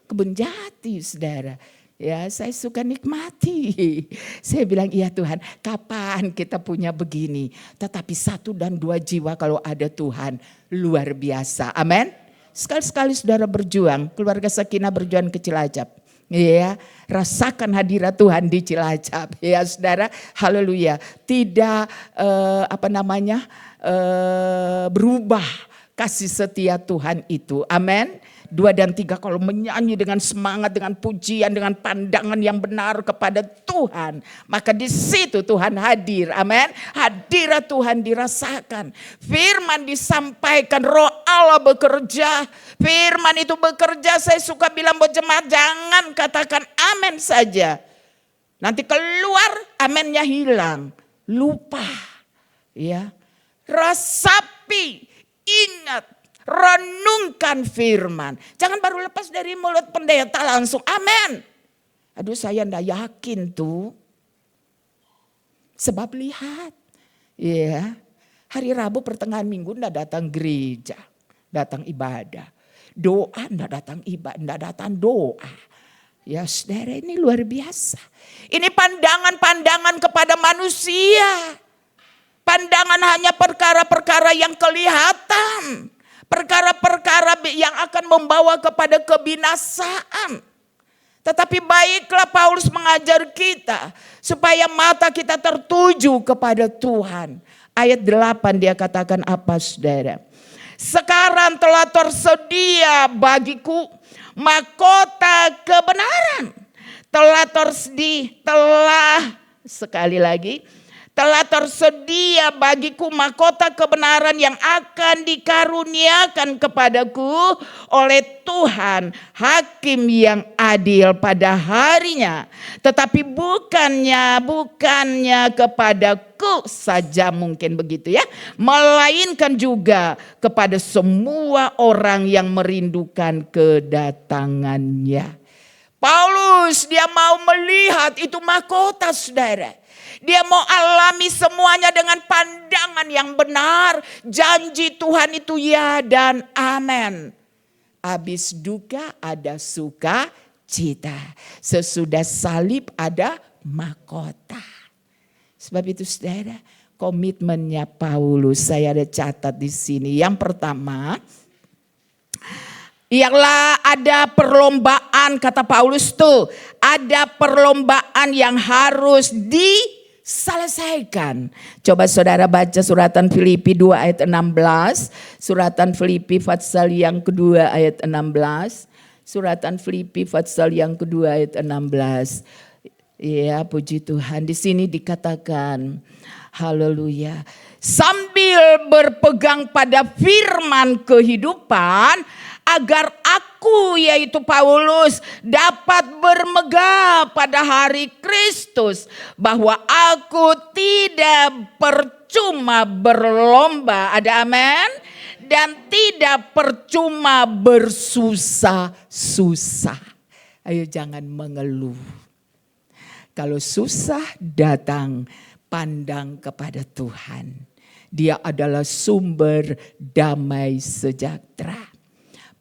Kebun Jati, saudara. Ya, saya suka nikmati. Saya bilang, iya Tuhan, kapan kita punya begini? Tetapi 1 dan 2 jiwa kalau ada Tuhan, luar biasa. Amin. Sekali-sekali saudara berjuang, keluarga Sakinah berjuang ke Cilacap. Ya, rasakan hadirat Tuhan di Cilacap. Ya saudara, haleluya. Tidak berubah kasih setia Tuhan itu. Amin. 2 dan 3 kalau menyanyi dengan semangat, dengan pujian, dengan pandangan yang benar kepada Tuhan. Maka di situ Tuhan hadir. Amin. Hadirat Tuhan dirasakan. Firman disampaikan, Roh Allah bekerja. Firman itu bekerja. Saya suka bilang buat jemaat, jangan katakan amin saja. Nanti keluar aminnya hilang. Lupa. Ya. Resapi. Ingat. Renungkan firman. Jangan baru lepas dari mulut pendeta langsung amin. Aduh, saya enggak yakin tuh. Sebab lihat. Ya, hari Rabu pertengahan minggu enggak datang gereja. Datang ibadah. Doa enggak datang ibadah, enggak datang doa. Ya saudara, ini luar biasa. Ini pandangan-pandangan kepada manusia. Pandangan hanya perkara-perkara yang kelihatan. Perkara-perkara yang akan membawa kepada kebinasaan. Tetapi baiklah Paulus mengajar kita supaya mata kita tertuju kepada Tuhan. Ayat 8 dia katakan apa saudara? Sekarang telah tersedia bagiku mahkota kebenaran. Sekali lagi. Telah tersedia bagiku mahkota kebenaran yang akan dikaruniakan kepadaku oleh Tuhan, hakim yang adil pada harinya. Tetapi bukannya kepadaku saja, mungkin begitu ya, melainkan juga kepada semua orang yang merindukan kedatangannya. Paulus dia mau melihat itu mahkota, saudara. Dia mau alami semuanya dengan pandangan yang benar. Janji Tuhan itu ya dan amin. Habis duka ada sukacita. Sesudah salib ada mahkota. Sebab itu saudara, komitmennya Paulus saya ada catat di sini. Yang pertama, ialah ada perlombaan, kata Paulus tuh. Ada perlombaan yang harus diselesaikan. Coba saudara baca suratan Filipi 2 ayat 16. Suratan Filipi pasal yang kedua ayat 16. Suratan Filipi pasal yang kedua ayat 16. Ya, puji Tuhan. Di sini dikatakan, haleluya. Sambil berpegang pada firman kehidupan, agar aku, yaitu Paulus, dapat bermegah pada hari Kristus, bahwa aku tidak percuma berlomba, ada amin, dan tidak percuma bersusah-susah. Ayo jangan mengeluh. Kalau susah datang, pandang kepada Tuhan. Dia adalah sumber damai sejahtera.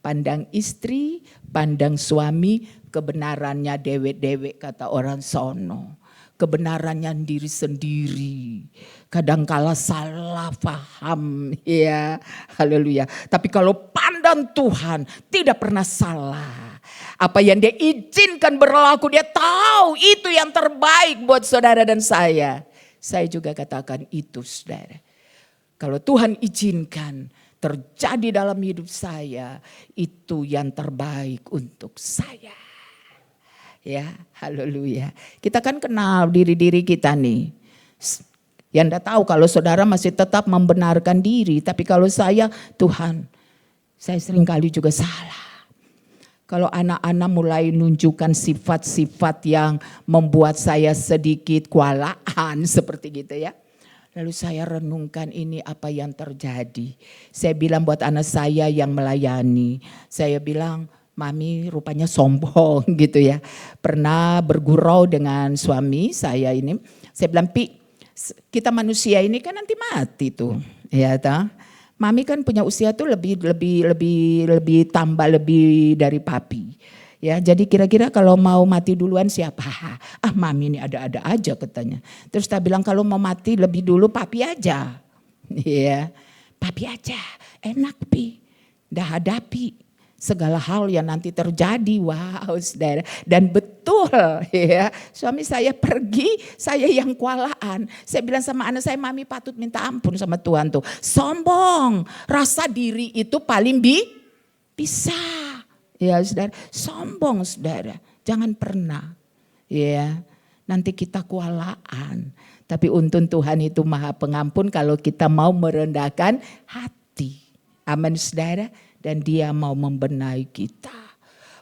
Pandang istri, pandang suami, kebenarannya dewek-dewek kata orang sono. Kebenarannya diri sendiri. Kadangkala salah paham, ya, haleluya. Tapi kalau pandang Tuhan tidak pernah salah. Apa yang dia izinkan berlaku, dia tahu itu yang terbaik buat saudara dan saya. Saya juga katakan itu, saudara. Kalau Tuhan izinkan terjadi dalam hidup saya, itu yang terbaik untuk saya. Ya, haleluya. Kita kan kenal diri-diri kita nih. Yang enggak tahu kalau saudara masih tetap membenarkan diri. Tapi kalau saya, Tuhan, saya seringkali juga salah. Kalau anak-anak mulai nunjukkan sifat-sifat yang membuat saya sedikit kewalahan seperti gitu ya. Lalu saya renungkan ini apa yang terjadi. Saya bilang buat anak saya yang melayani. Saya bilang, Mami rupanya sombong gitu ya. Pernah bergurau dengan suami saya ini. Saya bilang, Pi, kita manusia ini kan nanti mati tuh. Ya toh. Mami kan punya usia tuh lebih tambah lebih dari papi. Ya, jadi kira-kira kalau mau mati duluan siapa? Ah, Mami ini ada-ada aja katanya. Terus dia bilang kalau mau mati lebih dulu papi aja. Ya, papi aja. Enak Pi. Dah hadapi segala hal yang nanti terjadi. Wow, saudara. Dan betul ya, suami saya pergi, saya yang kewalahan. Saya bilang sama anak saya, Mami patut minta ampun sama Tuhan tuh. Sombong, rasa diri itu paling bisa. Ya saudara, sombong saudara, jangan pernah. Ya, nanti kita kewalahan. Tapi untung Tuhan itu maha pengampun kalau kita mau merendahkan hati. Amin saudara, dan dia mau membenahi kita.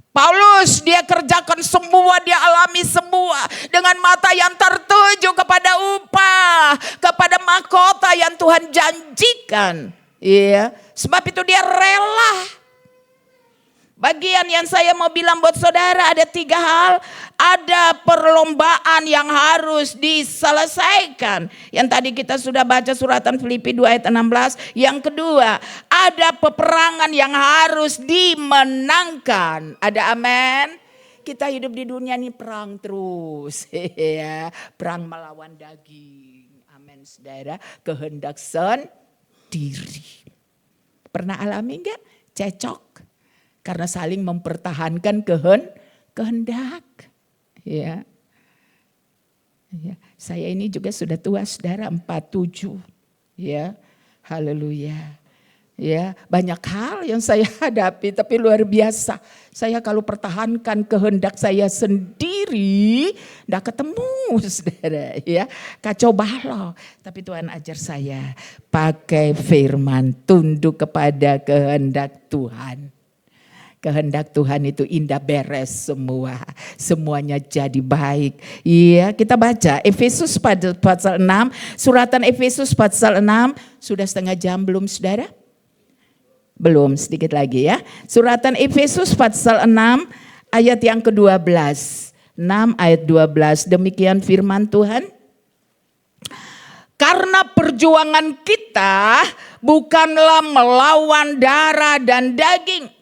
Paulus dia kerjakan semua, dia alami semua dengan mata yang tertuju kepada upah, kepada mahkota yang Tuhan janjikan. Iya, sebab itu dia rela. Bagian yang saya mau bilang buat saudara ada 3 hal. Ada perlombaan yang harus diselesaikan. Yang tadi kita sudah baca suratan Filipi 2 ayat 16. Yang kedua, ada peperangan yang harus dimenangkan. Ada amin? Kita hidup di dunia ini perang terus. Ya, perang melawan daging. Amin saudara. Kehendak sendiri. Pernah alami enggak? Cecok. Karena saling mempertahankan kehendak. Ya. Ya. Saya ini juga sudah tua saudara, 47. Ya. Haleluya. Ya, banyak hal yang saya hadapi tapi luar biasa. Saya kalau pertahankan kehendak saya sendiri, enggak ketemu, saudara. Ya, kacau balau. Tapi Tuhan ajar saya pakai firman, tunduk kepada kehendak Tuhan. Kehendak Tuhan itu indah, beres semua. Semuanya jadi baik. Iya, kita baca Efesus pasal 6, suratan Efesus pasal 6. Sudah setengah jam belum, saudara? Belum, sedikit lagi ya. Suratan Efesus pasal 6 ayat yang ke-12. 6 ayat 12. Demikian firman Tuhan. Karena perjuangan kita bukanlah melawan darah dan daging,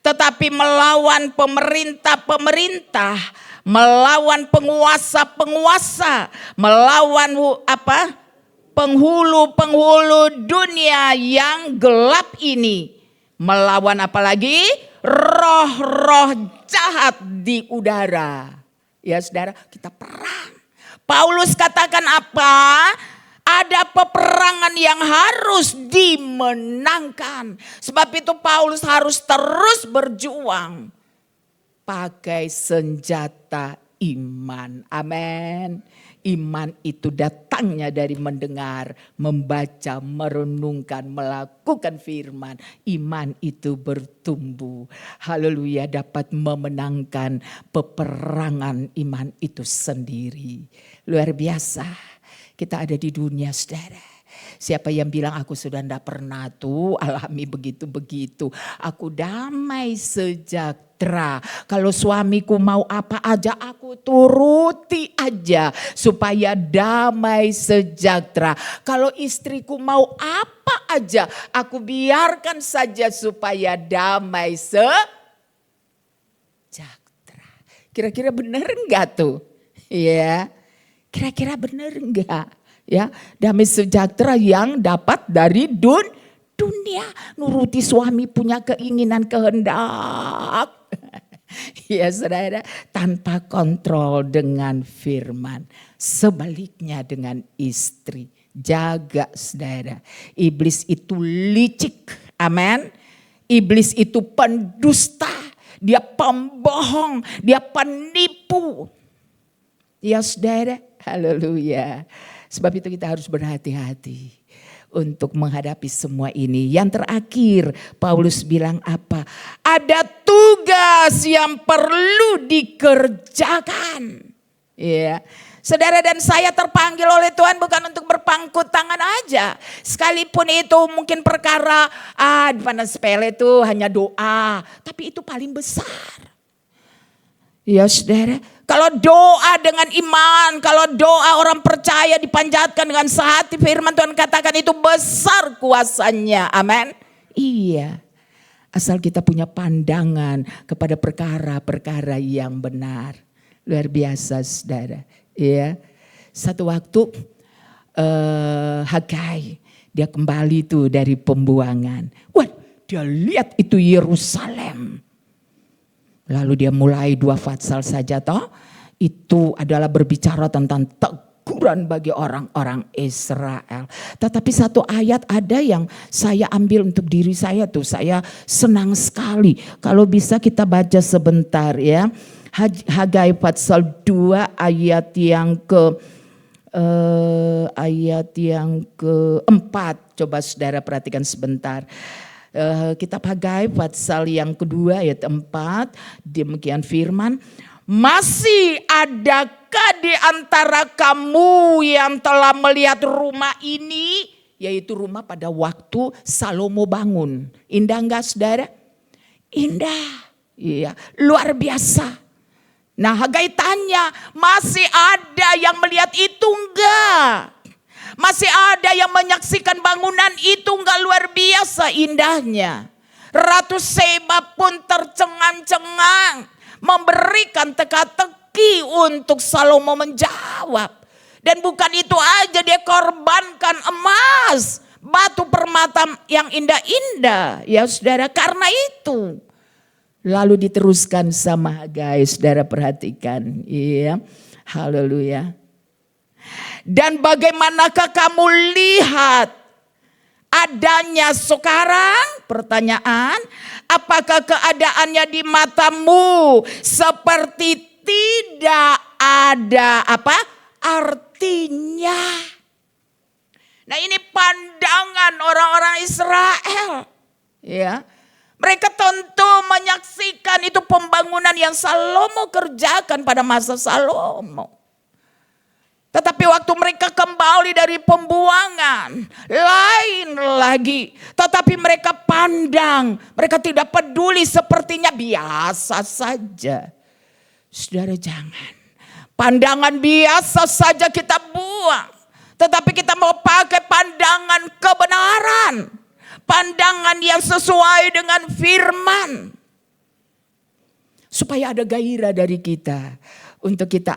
tetapi melawan pemerintah-pemerintah, melawan penguasa-penguasa, melawan penghulu-penghulu dunia yang gelap ini. Melawan apa lagi? Roh-roh jahat di udara. Ya saudara, kita perang. Paulus katakan apa? Ada peperangan yang harus dimenangkan. Sebab itu Paulus harus terus berjuang. Pakai senjata iman. Amin. Iman itu datangnya dari mendengar, membaca, merenungkan, melakukan firman. Iman itu bertumbuh. Haleluya, dapat memenangkan peperangan iman itu sendiri. Luar biasa. Kita ada di dunia, saudara. Siapa yang bilang aku sudah tidak pernah tuh alami begitu-begitu. Aku damai sejahtera. Kalau suamiku mau apa aja aku turuti aja supaya damai sejahtera. Kalau istriku mau apa aja aku biarkan saja supaya damai sejahtera. Kira-kira benar enggak tuh? Ya, kira-kira benar enggak? Ya, damai sejahtera yang dapat dari dunia. Nuruti suami punya keinginan kehendak. Ya saudara, tanpa kontrol dengan firman. Sebaliknya dengan istri. Jaga saudara. Iblis itu licik. Amin. Iblis itu pendusta. Dia pembohong. Dia penipu. Ya saudara, haleluya. Sebab itu kita harus berhati-hati untuk menghadapi semua ini. Yang terakhir Paulus bilang apa? Ada tugas yang perlu dikerjakan. Ya. Saudara dan saya terpanggil oleh Tuhan bukan untuk berpangku tangan aja. Sekalipun itu mungkin perkara di mana sepele itu hanya doa. Tapi itu paling besar. Ya saudara, kalau doa dengan iman, kalau doa orang percaya dipanjatkan dengan sehati, firman Tuhan katakan itu besar kuasanya, amin. Iya, asal kita punya pandangan kepada perkara-perkara yang benar. Luar biasa saudara. Iya, satu waktu Hagai, dia kembali tuh dari pembuangan. Wah, dia lihat itu Yerusalem. Lalu dia mulai 2 pasal saja toh. Itu adalah berbicara tentang teguran bagi orang-orang Israel. Tetapi satu ayat ada yang saya ambil untuk diri saya tuh. Saya senang sekali. Kalau bisa kita baca sebentar ya. Hagai pasal 2 ayat yang keempat. Coba saudara perhatikan sebentar. Kitab Hagai pasal yang kedua ayat 4, demikian firman, masih adakah di antara kamu yang telah melihat rumah ini, yaitu rumah pada waktu Salomo bangun. Indah enggak saudara? Indah, iya, luar biasa. Nah Hagai tanya, masih ada yang melihat itu enggak? Masih ada yang menyaksikan bangunan itu enggak luar biasa indahnya. Ratu Seba pun tercengang-cengang memberikan teka-teki untuk Salomo menjawab. Dan bukan itu aja, dia korbankan emas, batu permata yang indah-indah. Ya saudara, karena itu. Lalu diteruskan sama Hagai, saudara perhatikan. Iya, haleluya. Dan bagaimanakah kamu lihat adanya sekarang? Pertanyaan, apakah keadaannya di matamu seperti tidak ada artinya? Nah, ini pandangan orang-orang Israel. Ya. Mereka tentu menyaksikan itu pembangunan yang Salomo kerjakan pada masa Salomo. Tetapi waktu mereka kembali dari pembuangan, lain lagi. Tetapi mereka pandang, mereka tidak peduli, sepertinya biasa saja. Saudara, jangan. Pandangan biasa saja kita buang. Tetapi kita mau pakai pandangan kebenaran. Pandangan yang sesuai dengan firman. Supaya ada gairah dari kita. Untuk kita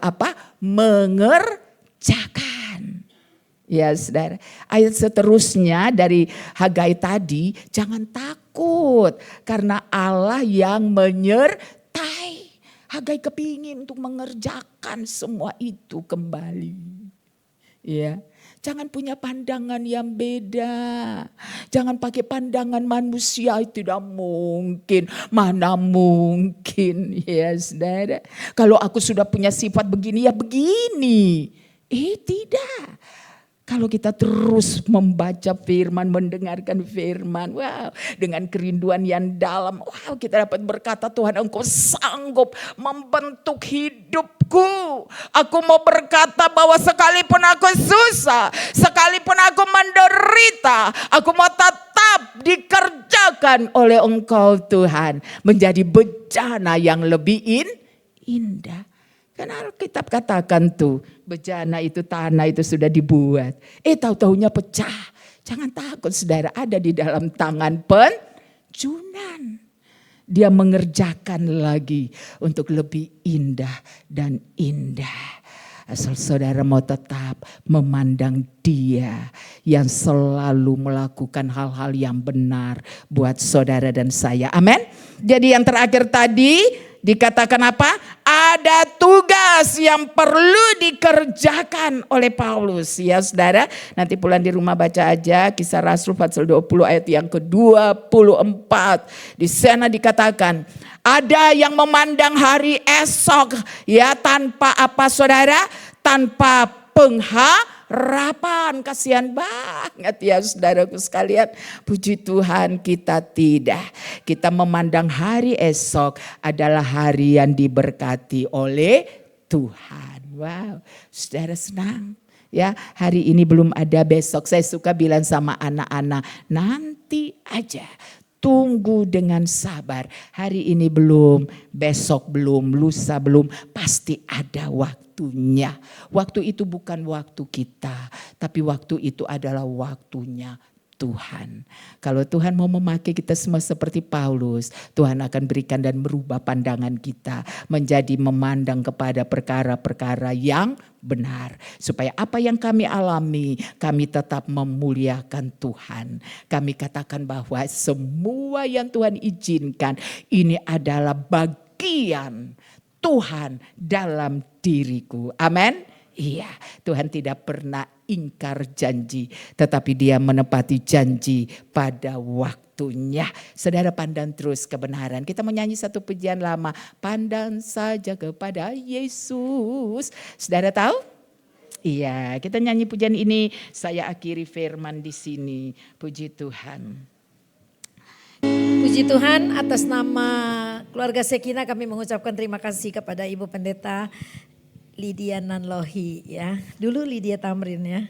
mengerjakan. Ya saudara. Ayat seterusnya dari Hagai tadi. Jangan takut. Karena Allah yang menyertai. Hagai kepingin untuk mengerjakan semua itu kembali. Ya. Jangan punya pandangan yang beda. Jangan pakai pandangan manusia, tidak mungkin. Mana mungkin, ya saudara. Kalau aku sudah punya sifat begini, ya begini. Tidak. Kalau kita terus membaca firman, mendengarkan firman, wow, dengan kerinduan yang dalam, wow, kita dapat berkata, Tuhan, Engkau sanggup membentuk hidupku. Aku mau berkata bahwa sekalipun aku susah, sekalipun aku menderita, aku mau tetap dikerjakan oleh Engkau, Tuhan, menjadi bejana yang lebih indah. Kan Alkitab katakan tuh, bejana itu tanah itu sudah dibuat. Tahu-tahunya pecah. Jangan takut saudara, ada di dalam tangan penjunan. Dia mengerjakan lagi untuk lebih indah dan indah. Asal saudara mau tetap memandang Dia yang selalu melakukan hal-hal yang benar buat saudara dan saya. Amin. Jadi yang terakhir tadi dikatakan apa? Ada tugas yang perlu dikerjakan oleh Paulus. Ya saudara, nanti pulang di rumah baca aja Kisah Rasul pasal 20 ayat yang ke-24. Di sana dikatakan ada yang memandang hari esok ya tanpa apa saudara? Tanpa pengharapan. Kasihan banget ya saudaraku sekalian. Puji Tuhan kita tidak. Kita memandang hari esok adalah hari yang diberkati oleh Tuhan. Wow, saudara senang. Ya, hari ini belum ada, besok. Saya suka bilang sama anak-anak, nanti aja. Tunggu dengan sabar. Hari ini belum, besok belum, lusa belum. Pasti ada waktunya. Waktu itu bukan waktu kita, tapi waktu itu adalah waktunya Tuhan. Kalau Tuhan mau memakai kita semua seperti Paulus, Tuhan akan berikan dan merubah pandangan kita menjadi memandang kepada perkara-perkara yang benar. Supaya apa yang kami alami, kami tetap memuliakan Tuhan. Kami katakan bahwa semua yang Tuhan izinkan ini adalah bagian Tuhan dalam diriku. Amin. Iya, Tuhan tidak pernah ingkar janji, tetapi Dia menepati janji pada waktunya. Saudara, pandang terus kebenaran. Kita menyanyi satu pujian lama, pandang saja kepada Yesus. Saudara tahu? Iya, kita nyanyi pujian ini. Saya akhiri firman di sini. Puji Tuhan. Puji Tuhan, atas nama keluarga Sekina kami mengucapkan terima kasih kepada Ibu Pendeta Lydia Nanlohi ya. Dulu Lydia Tamrin ya.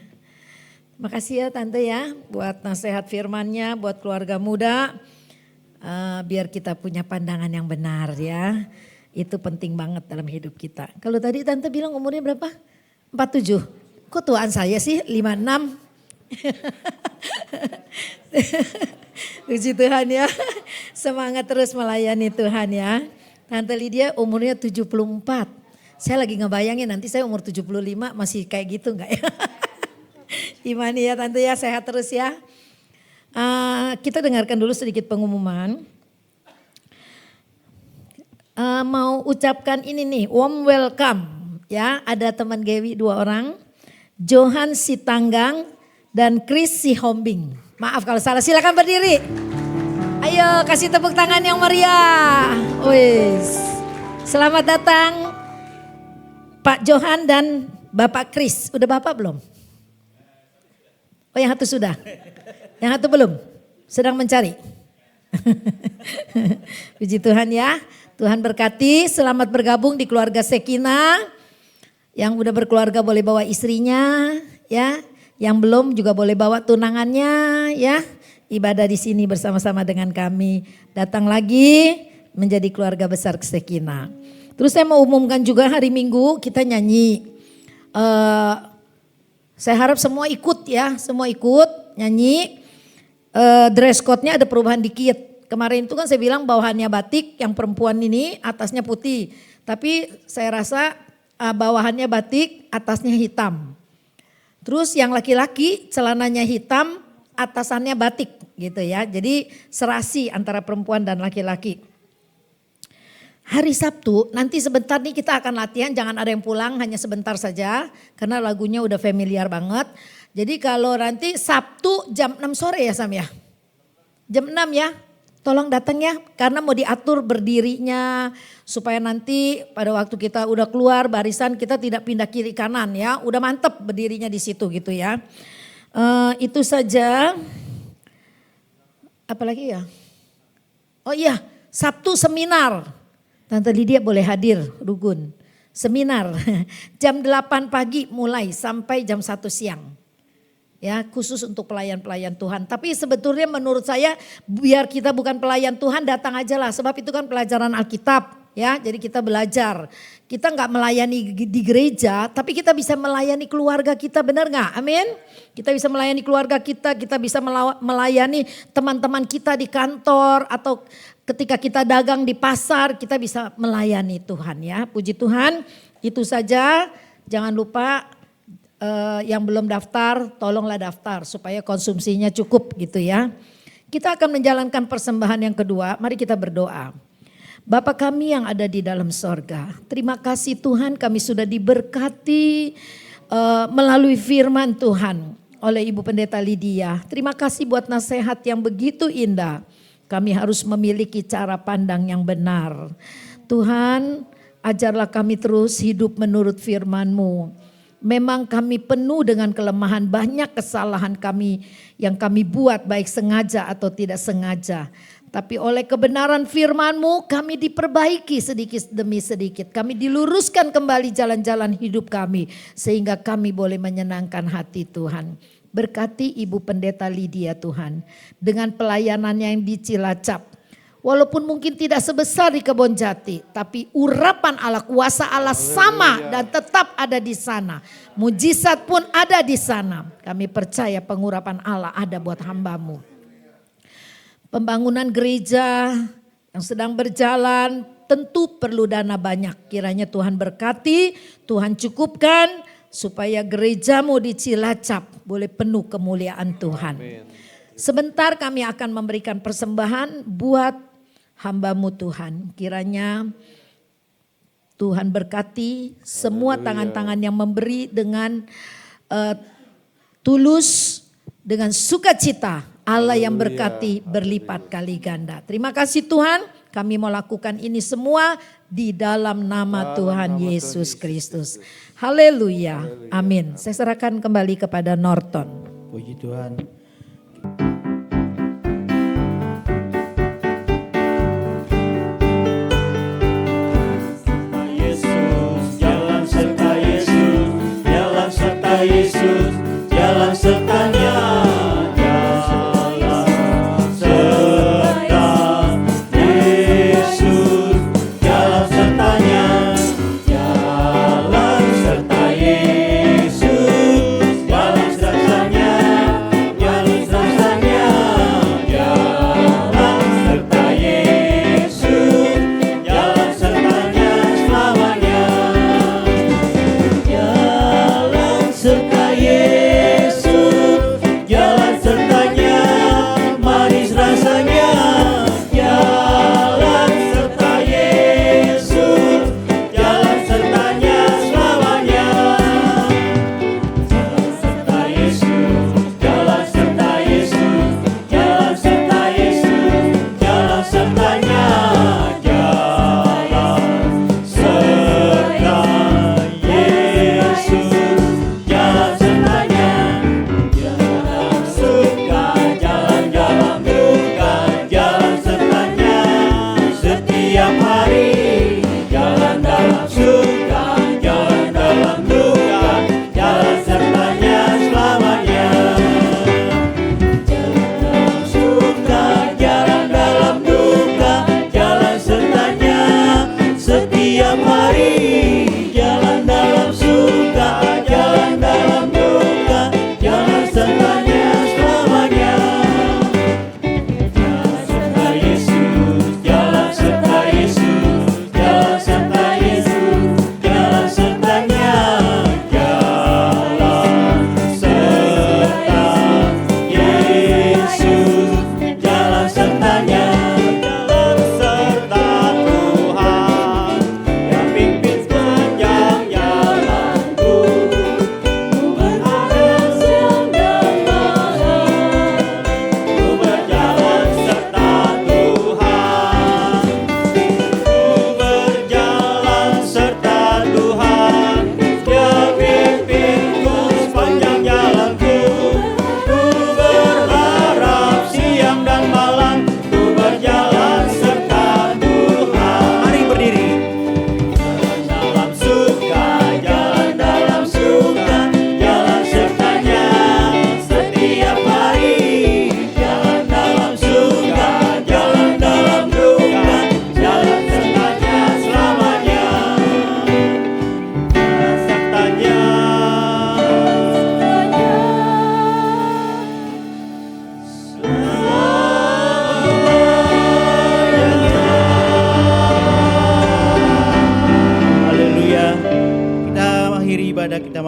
Makasih ya Tante ya buat nasihat firman-Nya, buat keluarga muda. Biar kita punya pandangan yang benar ya. Itu penting banget dalam hidup kita. Kalau tadi Tante bilang umurnya berapa? 47. Kok tuaan saya sih 56? Puji Tuhan ya. Semangat terus melayani Tuhan ya. Tante Lydia umurnya 74. Saya lagi ngebayangin nanti saya umur 75 masih kayak gitu enggak ya? Imani ya Tante ya, sehat terus ya. Kita dengarkan dulu sedikit pengumuman. Mau ucapkan ini nih, warm welcome ya. Ada teman Gewi 2 orang, Johan Sitanggang dan Chris Sihombing. Maaf kalau salah, silakan berdiri. Ayo kasih tepuk tangan yang meriah. Wis. Selamat datang Pak Johan dan Bapak Kris. Udah Bapak belum? Oh yang satu sudah. Yang satu belum? Sedang mencari. Puji Tuhan ya. Tuhan berkati, selamat bergabung di keluarga Sekina. Yang udah berkeluarga boleh bawa istrinya ya. Yang belum juga boleh bawa tunangannya ya. Ibadah di sini bersama-sama dengan kami. Datang lagi menjadi keluarga besar Sekina. Terus saya mau umumkan juga hari Minggu kita nyanyi. Saya harap semua ikut ya, semua ikut nyanyi. Dress code-nya ada perubahan dikit. Kemarin itu kan saya bilang bawahannya batik, yang perempuan ini atasnya putih. Tapi saya rasa bawahannya batik, atasnya hitam. Terus yang laki-laki celananya hitam, atasannya batik gitu ya. Jadi serasi antara perempuan dan laki-laki. Hari Sabtu nanti sebentar nih kita akan latihan, jangan ada yang pulang, hanya sebentar saja. Karena lagunya udah familiar banget. Jadi kalau nanti Sabtu jam 6 sore ya Sam ya. Jam 6 ya, tolong datang ya. Karena mau diatur berdirinya supaya nanti pada waktu kita udah keluar barisan kita tidak pindah kiri kanan ya. Udah mantep berdirinya di situ gitu ya. Itu saja. Apalagi ya? Oh iya, Sabtu seminar. Tante Lydia boleh hadir, Rugun. Seminar jam 8 pagi mulai sampai jam 1 siang. Ya, khusus untuk pelayan-pelayan Tuhan. Tapi sebetulnya menurut saya biar kita bukan pelayan Tuhan datang aja lah. Sebab itu kan pelajaran Alkitab. Ya, jadi kita belajar. Kita nggak melayani di gereja, tapi kita bisa melayani keluarga kita, benar nggak? Amin. Kita bisa melayani keluarga kita bisa melayani teman-teman kita di kantor atau ketika kita dagang di pasar, kita bisa melayani Tuhan ya. Puji Tuhan. Itu saja. Jangan lupa yang belum daftar, tolonglah daftar supaya konsumsinya cukup gitu ya. Kita akan menjalankan persembahan yang kedua. Mari kita berdoa. Bapa kami yang ada di dalam sorga, terima kasih Tuhan kami sudah diberkati melalui firman Tuhan oleh Ibu Pendeta Lydia. Terima kasih buat nasihat yang begitu indah. Kami harus memiliki cara pandang yang benar. Tuhan, ajarlah kami terus hidup menurut firman-Mu. Memang kami penuh dengan kelemahan, banyak kesalahan kami yang kami buat baik sengaja atau tidak sengaja. Tapi oleh kebenaran firman-Mu kami diperbaiki sedikit demi sedikit. Kami diluruskan kembali jalan-jalan hidup kami. Sehingga kami boleh menyenangkan hati Tuhan. Berkati Ibu Pendeta Lydia Tuhan. Dengan pelayanannya yang di Cilacap. Walaupun mungkin tidak sebesar di Kebon Jati. Tapi urapan Allah, kuasa Allah sama dan tetap ada di sana. Mujizat pun ada di sana. Kami percaya pengurapan Allah ada buat hamba-Mu. Pembangunan gereja yang sedang berjalan tentu perlu dana banyak. Kiranya Tuhan berkati, Tuhan cukupkan supaya gereja-Mu di Cilacap boleh penuh kemuliaan Tuhan. Amin. Sebentar kami akan memberikan persembahan buat hamba-Mu Tuhan. Kiranya Tuhan berkati semua tangan-tangan yang memberi dengan tulus, dengan sukacita. Allah yang berkati berlipat kali ganda. Terima kasih Tuhan, kami mau lakukan ini semua di dalam nama Tuhan Yesus Kristus. Haleluya, amin. Saya serahkan kembali kepada Norton. Puji Tuhan. Yesus, jalan serta Yesus, jalan serta Yesus, jalan sertanya. Jalan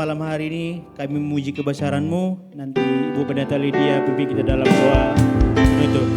malam hari ini kami memuji kebesaran-Mu. Nanti Ibu Pendeta Lydia pimpin kita dalam doa penutup.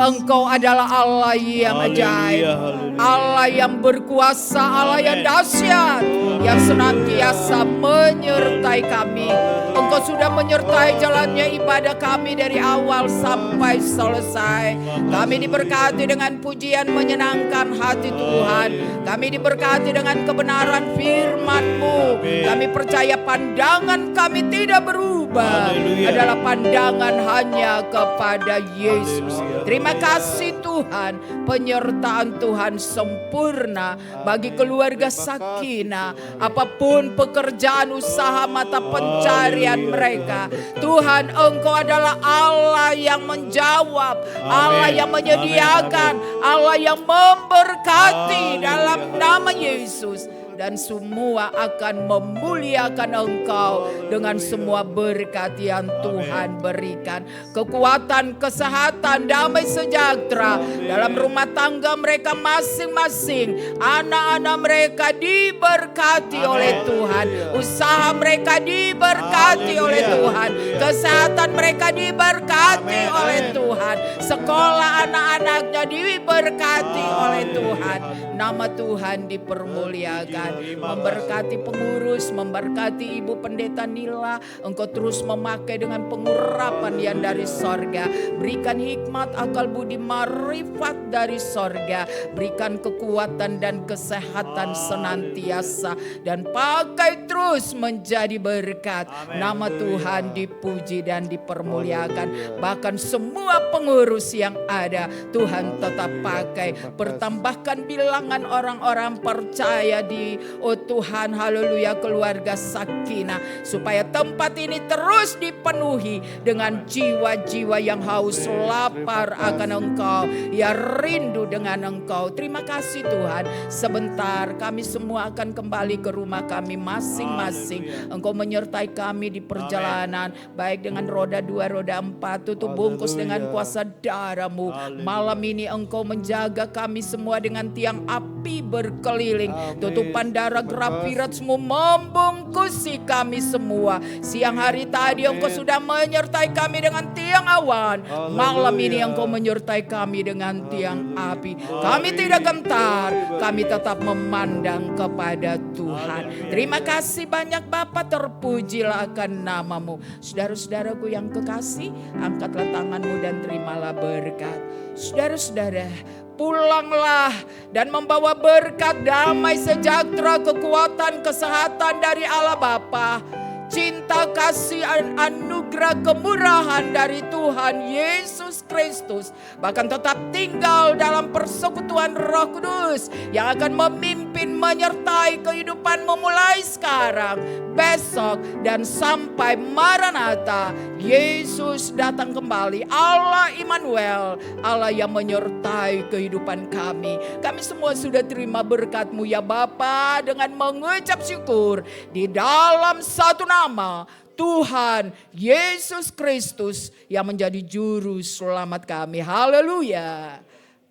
Engkau adalah Allah yang ajaib, Allah yang berkuasa, Allah yang dahsyat, yang senantiasa menyertai kami. Engkau sudah menyertai jalannya ibadah kami dari awal sampai selesai. Kami diberkati dengan pujian menyenangkan hati Tuhan. Kami diberkati dengan kebenaran firman-Mu. Kami percaya pandangan kami tidak berubah, adalah pandangan hanya kepada Yesus. Terima kasih Tuhan, penyertaan Tuhan sempurna bagi keluarga Sakinah. Apapun pekerjaan, usaha, mata pencarian mereka, Tuhan Engkau adalah Allah yang menjawab, Allah yang menyediakan, Allah yang memberkati dalam nama Yesus. Dan semua akan memuliakan Engkau dengan semua berkat yang Tuhan berikan. Kekuatan, kesehatan, damai sejahtera dalam rumah tangga mereka masing-masing. Anak-anak mereka diberkati oleh Tuhan. Usaha mereka diberkati oleh Tuhan. Kesehatan mereka diberkati oleh Tuhan. Sekolah anak-anaknya diberkati oleh Tuhan. Nama Tuhan dipermuliakan. Memberkati pengurus, memberkati Ibu Pendeta Nila. Engkau terus memakai dengan pengurapan yang dari sorga. Berikan hikmat, akal budi, marifat dari sorga. Berikan kekuatan dan kesehatan senantiasa. Dan pakai terus menjadi berkat. Nama Tuhan dipuji dan dipermuliakan. Bahkan semua pengurus yang ada, Tuhan tetap pakai. Pertambahkan bilangan orang-orang percaya di Tuhan, haleluya, keluarga Sakinah, supaya tempat ini terus dipenuhi dengan jiwa-jiwa yang haus lapar akan Engkau, ya rindu dengan Engkau. Terima kasih Tuhan. Sebentar kami semua akan kembali ke rumah kami masing-masing. Engkau menyertai kami di perjalanan, baik dengan roda 2, roda 4, tutup bungkus dengan kuasa darah-Mu. Malam ini Engkau menjaga kami semua dengan tiang api berkeliling. Tutupan darah Graphirat-Mu membungkusi kami semua. Siang hari tadi Engkau sudah menyertai kami dengan tiang awan. Malam ini Engkau menyertai kami dengan tiang api. Kami tidak gentar, kami tetap memandang kepada Tuhan. Terima kasih banyak Bapa, terpujilah akan nama-Mu. Saudara-saudaraku yang kekasih, angkatlah tangan-Mu dan terimalah berkat. Saudara-saudara, pulanglah dan membawa berkat, damai sejahtera, kekuatan, kesehatan dari Allah Bapa, cinta, kasih, anugerah, kemurahan dari Tuhan Yesus Kristus. Bahkan tetap tinggal dalam persekutuan Roh Kudus yang akan memimpin memimpin, menyertai kehidupanmu mulai sekarang, besok, dan sampai Maranatha. Yesus datang kembali. Allah Immanuel, Allah yang menyertai kehidupan kami. Kami semua sudah terima berkat-Mu ya Bapa, dengan mengucap syukur di dalam satu nama, Tuhan Yesus Kristus yang menjadi juru selamat kami. Haleluya.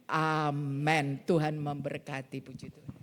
Amin. Tuhan memberkati, puji Tuhan.